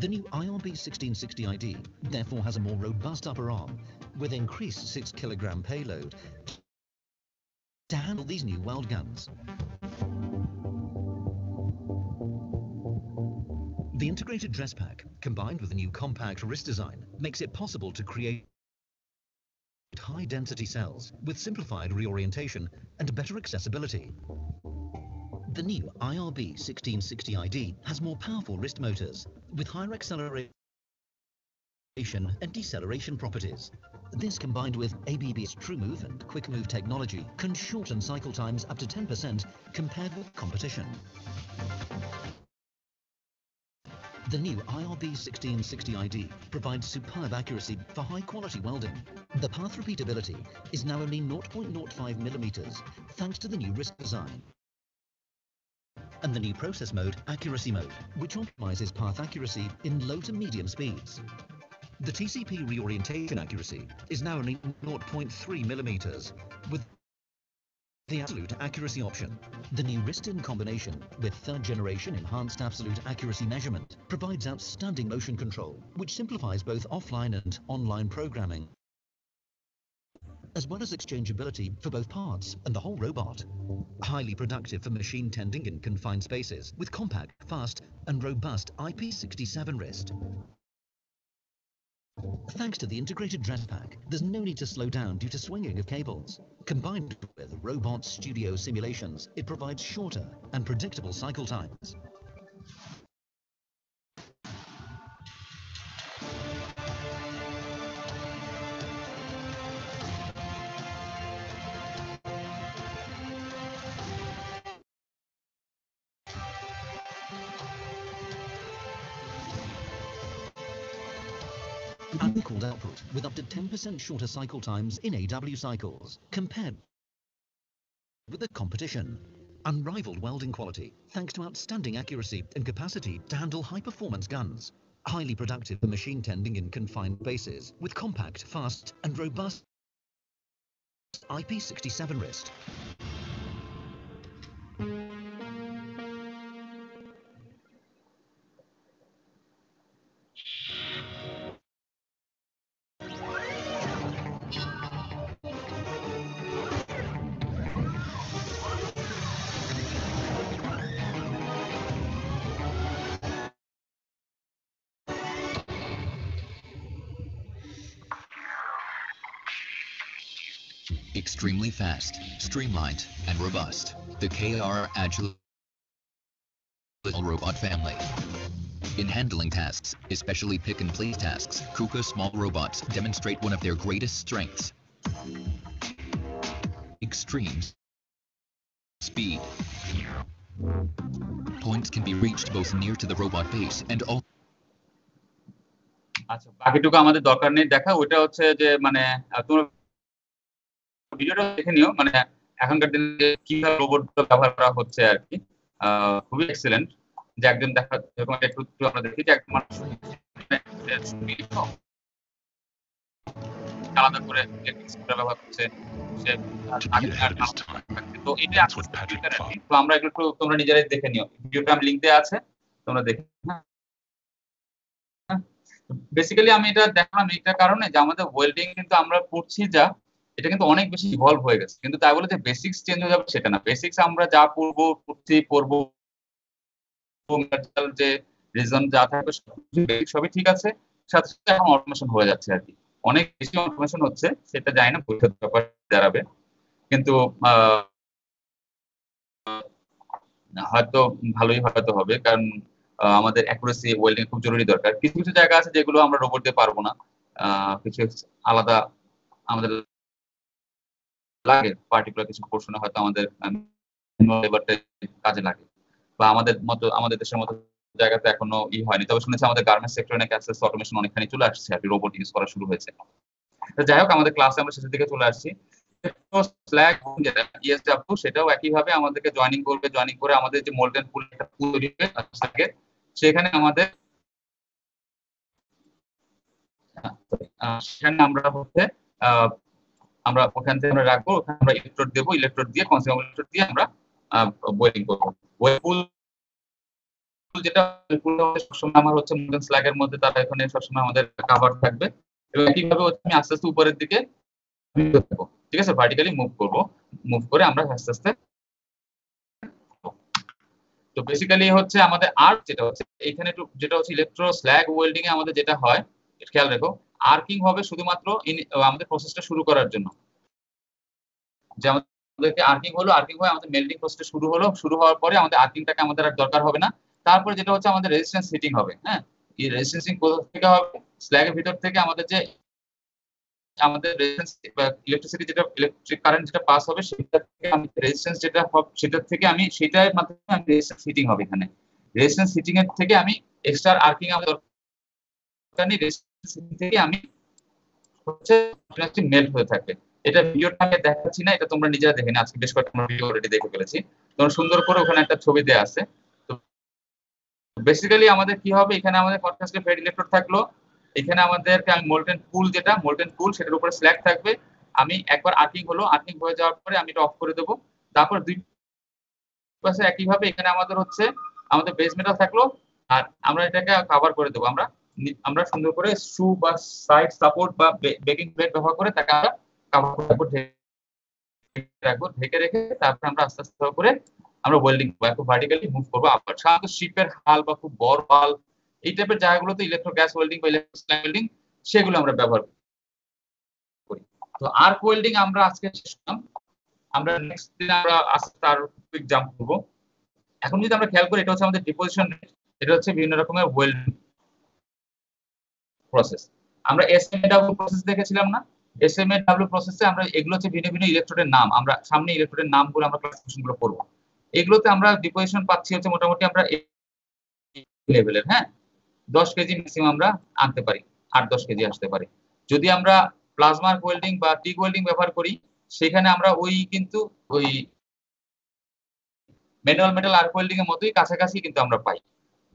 The new IRB 1660 ID therefore has a more robust upper arm with increased 6 kilogram payload to handle these new weld guns. The integrated dress pack, combined with the new compact wrist design, makes it possible to create high-density cells with simplified reorientation and better accessibility. The new IRB 1660 ID has more powerful wrist motors with higher acceleration and deceleration properties. This, combined with ABB's TrueMove and QuickMove technology, can shorten cycle times up to 10% compared with competition. The new IRB 1660 ID provides superb accuracy for high-quality welding. The path repeatability is now only 0.05 millimeters, thanks to the new wrist design. And the new process mode, accuracy mode, which optimizes path accuracy in low to medium speeds. The TCP reorientation accuracy is now only 0.3 millimeters, with the absolute accuracy option. The new Ristin combination with third-generation enhanced absolute accuracy measurement provides outstanding motion control, which simplifies both offline and online programming, as well as exchangeability for both parts and the whole robot. Highly productive for machine tending in confined spaces with compact, fast, and robust IP67 wrist. Thanks to the integrated dress pack, there's no need to slow down due to swinging of cables. Combined with Robot Studio simulations, it provides shorter and predictable cycle times. Unequaled output with up to 10% shorter cycle times in AW cycles compared with the competition. Unrivaled welding quality thanks to outstanding accuracy and capacity to handle high-performance guns. Highly productive for machine tending in confined bases with compact, fast, and robust IP67 wrist. Extremely fast, streamlined, and robust. The KR Agile robot family. In handling tasks, especially pick and place tasks, KUKA small robots demonstrate one of their greatest strengths. Extreme speed. Points can be reached both near to the robot base and all. আচ্ছা, বাকিটুকু আমাদের দরকার নেই দেখা। ওটা হচ্ছে যে মানে তোমরা ভিডিওটা দেখে নিও, মানে এখনকার দিনে কিভাবে রোবট ব্যবহার করা হচ্ছে আর কি। খুবই এক্সেলেন্ট যে একজন দেখা যখন একটু আমরা দেখি যে একজন মানুষ আলাদা করে ইলেকট্রিক স্কুটার ব্যবহার করছে, সে তো এটা তো আমরা একটু তোমরা নিজেরাই দেখে নিও। ভিডিওটা আমি লিংক দেওয়া আছে, তোমরা দেখে। বেসিক্যালি আমি এটা দেখালাম এইটার কারণে যে আমাদের ওয়েল্ডিং কিন্তু আমরা পড়ছি যা এটা কিন্তু অনেক বেশি ইভলভ হয়ে গেছে, কিন্তু তাই বলে যে বেসিক্স চেঞ্জ হয়ে যাবে সেটা না। বেসিক্স আমরা যা পড়বো যে রিজন যা থাকবে সবই ঠিক আছে, সাথে সাথে এখন অটোমেশন হয়ে যাচ্ছে আর কি। অনেক বেশি অটোমেশন হচ্ছে, সেটা জানি না পরীক্ষার ব্যাপার দাঁড়াবে, কিন্তু হয়তো ভালোই হয়তো হবে, কারণ আমাদের অ্যাকুরেসি ওয়েল্ডিং খুব জরুরি দরকার। কিছু কিছু জায়গা আছে যেগুলো আমরা রোবট দিয়ে পারবো না, কিছু আলাদা আমাদের লাগে, পার্টিকুলার কিছু পোর্শনে হয়তো আমাদের লেবারটা কাজে লাগে, বা আমাদের দেশের মতো জায়গাতে এখনো হয়নি। তবে শুনেছি আমাদের গার্মেন্টস সেক্টরে নাকি আস্তে আস্তে অটোমেশন অনেকখানি চলে আসছে আর কি, রোবট ইউজ করা শুরু হয়েছে। যাই হোক, আমাদের ক্লাসে আমরা শেষের দিকে চলে আসছি। স্ল্যাগ যেটা ESW সেটাও একইভাবে আমাদেরকে জয়েনিং করবে, জয়েনিং করে আমাদের যে মোল্ডেন পুল একটা পুল তৈরি হবে সেখানে আমাদের আমরা হচ্ছে আমরা ওখান থেকে আমরা রাখবো, ওখানে আমরা ইলেকট্রোড দেবো, ইলেকট্রোড দিয়ে কনজিউমার ইলেকট্রোড দিয়ে আমরা বোয়িং করবো। পুল যেটা সবসময় আমার হচ্ছে মোল্ডেন স্ল্যাগের মধ্যে তারা এখানে সবসময় আমাদের কভার থাকবে, এবং একইভাবে হচ্ছে আমি আস্তে আস্তে উপরের দিকে ঠিক আছে ভার্টিক্যালি মুভ করে আমরা আস্তে আস্তে। তো বেসিক্যালি হচ্ছে আমাদের আর্ক যেটা হচ্ছে এখানে একটু যেটা হচ্ছে ইলেকট্রো স্ল্যাগ ওয়েল্ডিং এ আমাদের যেটা হয় খেয়াল রেখো, আর্কিং হবে শুধুমাত্র আমাদের প্রসেসটা শুরু করার জন্য। যে আমাদেরকে আর্কিং হলো, আর্কিং হয়ে আমাদের মেল্টিং প্রসেসটা শুরু হলো, শুরু হওয়ার পরে আমাদের আর্কিংটাকে আমাদের আর দরকার হবে না। তারপরে যেটা হচ্ছে আমাদের রেজিস্ট্যান্স হিটিং হবে। হ্যাঁ, এই রেজিস্ট্যান্সিং কোথা থেকে হবে? স্ল্যাগের ভিতর থেকে আমাদের যে আমাদের রেজিস্ট্যান্স বা ইলেকট্রিসিটি যেটা ইলেকট্রিক কারেন্ট যেটা পাস হবে সেটা থেকে আমি রেজিস্ট্যান্স যেটা হবে সেটা থেকে আমি সেটার মাধ্যমে আমি রেজিস্ট্যান্স হিটিং হবে। এখানে রেজিস্ট্যান্স হিটিং এর থেকে আমি এক্সট্রা আর্কিং আমাদের দরকার নেই, রেজিস্ট্যান্স হিটিং থেকে আমি হচ্ছে মেল্ট হয়ে থাকবে। এটা ভিডিওটা আমি দেখাচ্ছি না, এটা তোমরা নিজেরা দেখে নিও। আজকে বেশ কয়েকটা ভিডিও অলরেডি দেখে ফেলেছি, তোমরা সুন্দর করে ওখানে একটা ছবি দেয়া আছে। তো বেসিক্যালি আমাদের কি হবে, এখানে আমাদের কন্ট্রাস্টে ফেড ইলেকট্রোড থাকলো, এখানে আমাদেরকে আমি মোল্টেন পুল সেটার উপরে স্ল্যাগ থাকবে, আমি একবার আর্কিং হয়ে যাওয়ার পরে আমি এটা অফ করে দেবো। তারপর দুই পাশে একইভাবে এখানে আমাদের বেস মেটাল থাকলো, আর আমরা এটাকে কভার করে দেবো। আমরা সুন্দর করে শু বা সাইড সাপোর্ট বা বেকিং প্লেট ব্যবহার করে তাকে আমরা কভার করে রাখবো, ঢেকে রেখে তারপর আমরা আস্তে আস্তে করে আমরা ওয়েল্ডিং খুব ভার্টিক্যালি মুভ করবো। আবার সাধারণত শিপের হাল বা খুব বড় হাল এই টাইপের জায়গাগুলোতে ইলেকট্রো গ্যাস ওয়েল্ডিং বা ইলেকট্রো ওয়েল্ডিং সেগুলো আমরা ব্যবহার করি। তো আর্ক ওয়েল্ডিং আমরা আজকে শেষ করলাম, আমরা নেক্সট দিন আমরা আস্তে আর কুইক জাম্প করবো। এখন যদি আমরা খেয়াল করি, এটা হচ্ছে আমাদের ডিপোজিশন রেট, এটা হচ্ছে বিভিন্ন রকমের ওয়েল্ডিং প্রসেস। আমরা এসএমএডব্লিউ প্রসেস দেখেছিলাম না? এসএমএডব্লিউ প্রসেসে আমরা এগুলো হচ্ছে ভিন্ন ভিন্ন ইলেকট্রোডের নাম, আমরা সামনে ইলেকট্রোডের নামগুলো আমরা ক্লাসিফিকেশনগুলো করব। এগুলোতে আমরা ডিপোজিশন পাচ্ছি হচ্ছে মোটামুটি আমরা এই লেভেলের, হ্যাঁ 10 কেজি ম্যাক্সিমাম আমরা আনতে পারি, 8-10 কেজি আসতে পারে। যদি আমরা প্লাজমা ওয়েল্ডিং বা টিক ওয়েল্ডিং ব্যবহার করি, সেখানে আমরা কিন্তু ওই ম্যানুয়াল মেটাল আর্ক ওয়েল্ডিং এর মতোই কাছাকাছি কিন্তু আমরা পাই।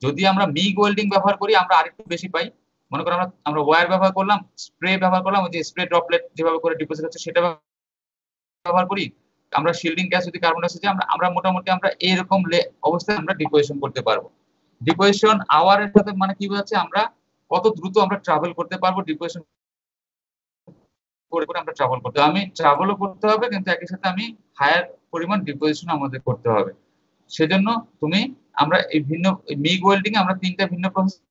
যদি আমরা মিগ ওয়েল্ডিং ব্যবহার করি আমরা আরেকটু বেশি পাই। মনে করো আমরা ওয়্যার ব্যবহার করলাম, স্প্রে ব্যবহার করলাম, ওই যে স্প্রে ড্রপলেট যেভাবে করে ডিপোজিট হচ্ছে সেটা ব্যবহার করি, আমরা শিল্ডিং গ্যাস যদি কার্বন ডাইঅক্সাইড আমরা মোটামুটি আমরা এরকম অবস্থায় আমরা ডিপোজিশন করতে পারবো। ডিপোজিশন আওয়ারের সাথে মানে কি বোঝাচ্ছে, আমরা কত দ্রুত আমরা ট্রাভেল করতে পারবো, ডিপোজিশন করে আমরা ট্রাভেল করতে, আমি ট্রাভেলও করতে হবে কিন্তু একই সাথে আমি হায়ার পরিমাণ ডিপোজিশন আমাদের করতে হবে। সেজন্য আমরা এই ভিন্ন মিগ ওয়েল্ডিং আমরা তিনটা ভিন্ন প্রসেস,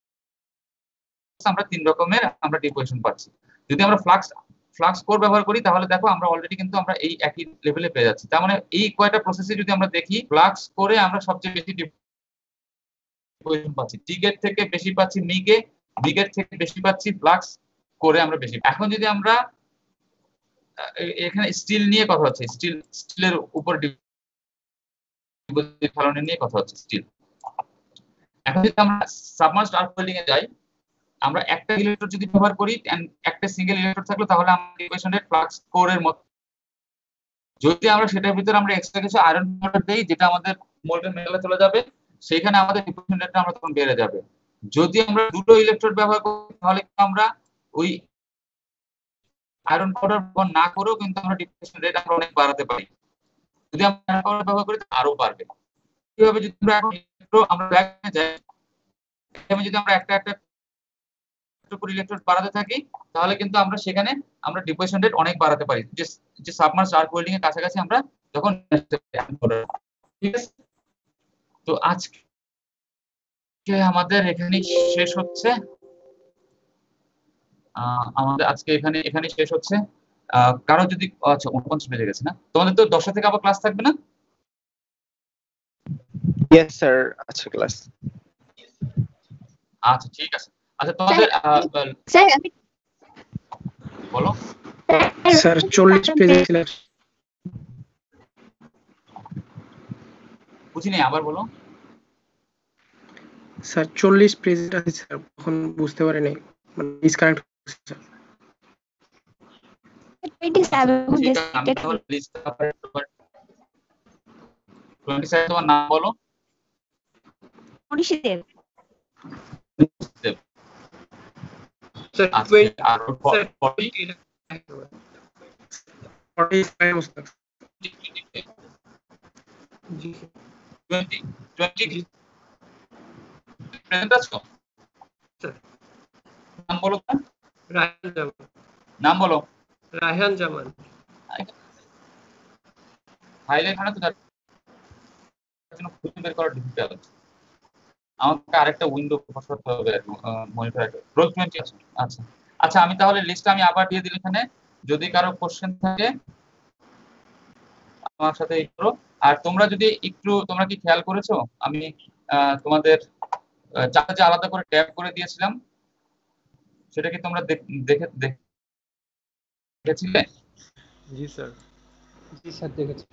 আমরা 3 রকমের আমরা ডিপোজিশন পাচ্ছি। যদি আমরা ফ্লাক্স কোর ব্যবহার করি তাহলে দেখো আমরা অলরেডি কিন্তু আমরা এই একই লেভেলে পেয়ে যাচ্ছি। তার মানে এই কয়টা প্রসেসে যদি আমরা দেখি, ফ্লাক্স করে আমরা সবচেয়ে বেশি ডিপোজিশন পাচ্ছি, টিকেট থেকে বেশি পাচ্ছি মিগে, মিগের থেকে বেশি পাচ্ছি ফ্লাক্স করে আমরা বেশি। এখন যদি আমরা এখানে স্টিল নিয়ে কথা হচ্ছে, স্টিলের উপর ডিপোজিট ফলনের নিয়ে কথা হচ্ছে স্টিল। এখন যদি আমরা সাবমার্জড আর্ক ওয়েল্ডিং এ যাই, আমরা একটা ইলেকট্রোড যদি ব্যবহার করি, একটা সিঙ্গেল ইলেকট্রোড থাকলে তাহলে আমরা ডিপোজিশন রেট ফ্লাক্স কোরের মত। যদি আমরা সেটার ভিতরে আমরা এক্সট্রা কিছু আয়রন পাউডার দেই যেটা আমাদের মোল্টেন মেটালে চলে যাবে, সেখানে আমাদের ডিপোজিশন রেটটা আমরা তখন বেড়ে যাবে। যদি আমরা দুটো ইলেকট্রোড ব্যবহার করি তাহলে আমরা ওই আয়রন পাউডার ব্যবহার না করেও কিন্তু আমরা ডিপোজিশন রেট আমরা অনেক বাড়াতে পারি। যদি আমরা আয়রন পাউডার ব্যবহার করি আরো বাড়বে। কিভাবে যদি আমরা ব্যাকে যাই, যদি আমরা একটা ইলেকট্রোড বাড়াতে থাকি তাহলে কিন্তু আমরা সেখানে আমরা ডিপোজিশন রেট অনেক বাড়াতে পারি, যে সাবমার্জড আর্ক ওয়েল্ডিং এর কাছাকাছি আমরা তখন। ঠিক আছে, তো আজকে আমাদের এখানেই শেষ হচ্ছে, আমাদের আজকে এখানে শেষ হচ্ছে। কারো যদি আচ্ছা 49 বেজে গেছে না, তোমাদের তো 10টা থেকে আবার ক্লাস থাকবে না? ইয়েস স্যার, আচ্ছা ক্লাস। আচ্ছা ঠিক আছে। আচ্ছা তোমাদের স্যার আমি বলো। স্যার 40 পেজে সিলেক্ট। বুঝিনি, আবার বলো। স্যার 40 পেজ আছে স্যার, এখন বুঝতে পারি নাই, মানে ডিসকানেক্ট হচ্ছে স্যার। 27 তোমার নাম বলো। মনীষদেব। স্যার 20 আর 40 প্রেজেন্ট আছো? নাম বলো। রায়হান জামান। নাম বলো। রায়হান জামান। হাইলাইট মানে তো জন্য খুঁজে বের করা ডিফিকাল্ট। আমাকে আরেকটা উইন্ডো প্রকাশ করতে হবে, মনিটর একটা রোল 20 আছে। আচ্ছা আচ্ছা, আমি তাহলে লিস্টটা আমি আবার দিয়ে দিলাম এখানে, যদি কারো কোশ্চেন থাকে আমার সাথে এই করো। আর তোমরা যদি একটু, তোমরা কি খেয়াল করেছো আমি তোমাদের চার্টে যে আলাদা করে ট্যাব করে দিয়েছিলাম, সেটা কি তোমরা দেখেছিলে? জি স্যার। জি স্যার দেখেছি।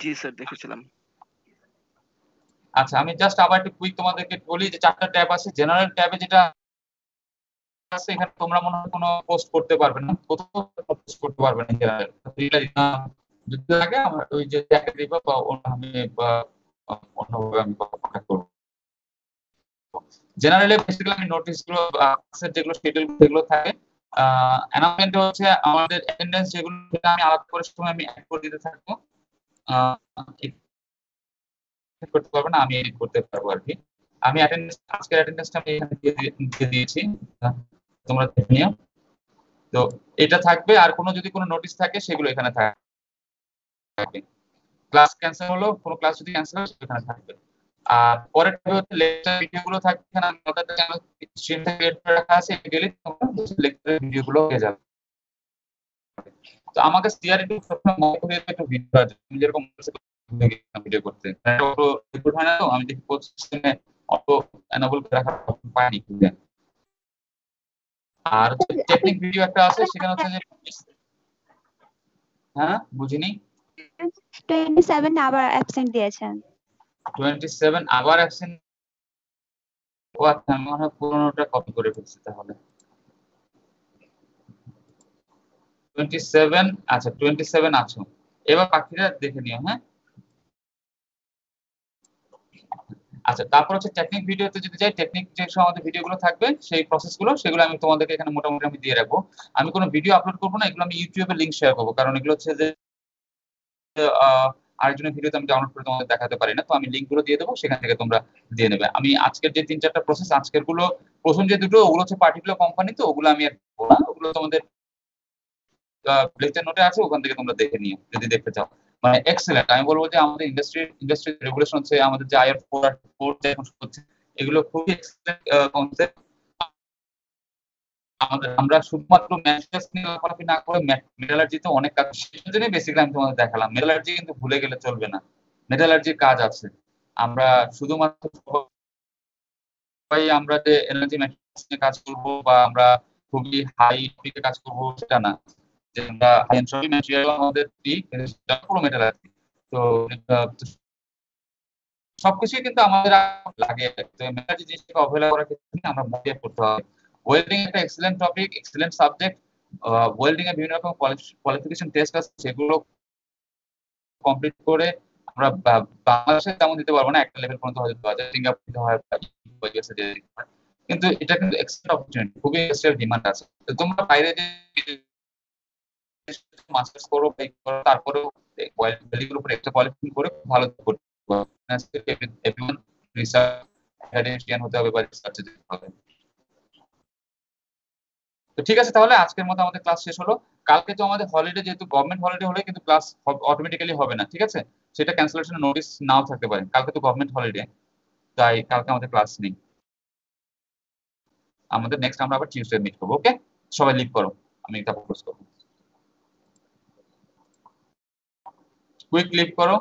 জি স্যার দেখেছিলাম। আচ্ছা আমি জাস্ট আবার একটু কুইক তোমাদেরকে বলি যে 4টা ট্যাব আছে। জেনারেল ট্যাবে যেটা আছে, এখানে তোমরা মনে হয় কোনো পোস্ট করতে পারবে না, কোথাও পোস্ট করতে পারবে না জেনারেল। যদি লাগে আমার ওই যে ট্যাগে দিবা বা আমি বা অন্যভাবে আমি কন্টাক্ট করব। জেনারেলি বেসিক্যালি আমি নোটিশ গুলো যেগুলো শিডিউল যেগুলো থাকে অ্যানাউন্সমেন্ট হচ্ছে আমাদের অ্যাটেন্ডেন্স যেগুলো সেটা আমি আলাদা করে সময় আমি অ্যাড করে দিতে থাকবো, করতে পারবো না, আমি এডিট করতে পারবো আর কি। আমি অ্যাটেন্ডেন্স আজকের অ্যাটেন্ডেন্সটা আমি এখানে দিয়ে দিয়েছি, তোমরা দেখে নিও। তো এটা থাকবে, আর কোনো যদি কোনো নোটিশ থাকে সেগুলো এখানে থাকবে। ক্লাস ক্যান্সেল হলো, কোনো ক্লাস যদি ক্যান্সেল হয় সেখানে থাকবে। আর পরের হচ্ছে লেকচার ভিডিওগুলো থাকবে, এখানে আমি ওটাতে চ্যানেল স্ট্রিম থেকে এড করে রাখা আছে, গেলে তোমরা লেকচারের ভিডিওগুলো পেয়ে যাবে। তো আমাকে সিআর একটু সবসময় মনে করিয়ে একটু ভিডিও আছে, আমি যেরকম ভিডিও করতে অটো রিপোর্ট হয় না, তো আমি দেখি কোড সিস্টেমে অটো এনেবল করে রাখা পাইনি। আর টেকনিক ভিডিও একটা আছে, সেখানে হচ্ছে যে হ্যাঁ বুঝিনি 27 আবার অ্যাবসেন্ট দিয়েছেন। 27 আবার অ্যাবসেন্ট, ও আচ্ছা আমি মনে হয় পুরোনোটা কপি করে ফেলছি তাহলে। 27 আচ্ছা 27 আছো, এবার বাকিরা দেখে নিও। হ্যাঁ আচ্ছা, তারপর হচ্ছে টেকনিক ভিডিওতে যদি যাই, টেকনিক যে সব আমাদের ভিডিওগুলো থাকবে সেই প্রসেসগুলো সেগুলো আমি তোমাদেরকে এখানে মোটামুটি আমি দিয়ে রাখবো। আমি কোনো ভিডিও আপলোড করবো না, এগুলো আমি ইউটিউবে লিংক শেয়ার করবো, কারণ এগুলো হচ্ছে যে আরেকজনের ভিডিওতে আমি ডাউনলোড করে তোমাদের দেখাতে পারি না, তো আমি লিংকগুলো দিয়ে দেবো, সেখান থেকে তোমরা দিয়ে নেবে। আমি আজকের যে 3-4টা প্রসেস, আজকের গুলো প্রথম যে দুটো ওগুলো হচ্ছে পার্টিকুলার কোম্পানি, তো ওগুলো আমি আর বলবো না, ওগুলো তোমাদের লেকচার নোটে আছে, ওখান থেকে তোমরা দেখে নিও যদি দেখতে চাও। মানে এক্সেলেন্ট, আমি বলবো যে আমাদের ইন্ডাস্ট্রি রেগুলেশন হচ্ছে, আমাদের যে আইআর 4 যে এখন হচ্ছে, এগুলো খুবই এক্সেলেন্ট কনসেপ্ট। আমরা শুধুমাত্র ম্যাথস নিয়ে লেখালেখি না করে মেটালার্জিতে অনেক কাজ, সেটার জন্য বেসিক্যালি আমি তোমাদের দেখালাম। মেটালার্জি কিন্তু ভুলে গেলে চলবে না, মেটালার্জির কাজ আছে। আমরা শুধুমাত্র আমরা যে এনার্জি ম্যাট্রিক্স নিয়ে কাজ করব বা আমরা খুবই হাই টপিকে কাজ করব সেটা না, যে আমরা হাই এনট্রপি ম্যাটেরিয়াল আমাদের পুরো মেটালার্জি। তো সবকিছুই কিন্তু আমাদের লাগে, তো মেটালার্জি জিনিসটাকে অবহেলা করার ক্ষেত্রে আমরা মোটিভেট করতে হবে। ওয়েল্ডিং একটা excellent topic, excellent subject. Welding এর বিভিন্ন রকম কোয়ালিফিকেশন টেস্ট আছে, সেগুলো কমপ্লিট করে আমরা বাংলাদেশে তেমন দিতে পারবো না, একটা লেভেল পর্যন্ত হয়তো দেওয়া যায়, সিঙ্গাপুরে হয়, কিন্তু এটা কিন্তু এক্সেলেন্ট অপরচুনিটি, খুবই এক্সট্রা ডিমান্ড আছে। তো তোমরা বাইরে যে মাস্টার্স করো, তারপরেও ওয়েল্ডিংয়ের উপর একটা কোয়ালিফিকেশন করে ভালো করতে পারবে, এভরিওয়ান রিসার্চ একাডেমিশিয়ান হতে হবে বা রিসার্চে যেতে হবে। তো ঠিক আছে, তাহলে আজকের মতো আমাদের ক্লাস শেষ হলো। কালকে তো আমাদের হলিডে, যেহেতু গভর্নমেন্ট হলিডে হলে কিন্তু ক্লাস অটোমেটিক্যালি হবে না, ঠিক আছে? সেটা ক্যান্সেলেশনের নোটিশ নাও থাকতে পারে, কালকে তো গভর্নমেন্ট হলিডে, তাই কালকে আমাদের ক্লাস নেই। আমাদের নেক্সট আমরা আবার টিউসডে মিট করবো। ওকে, সবাই লিভ করো, আমি এটা প্রপোজ করবো। কুইক লিভ করো।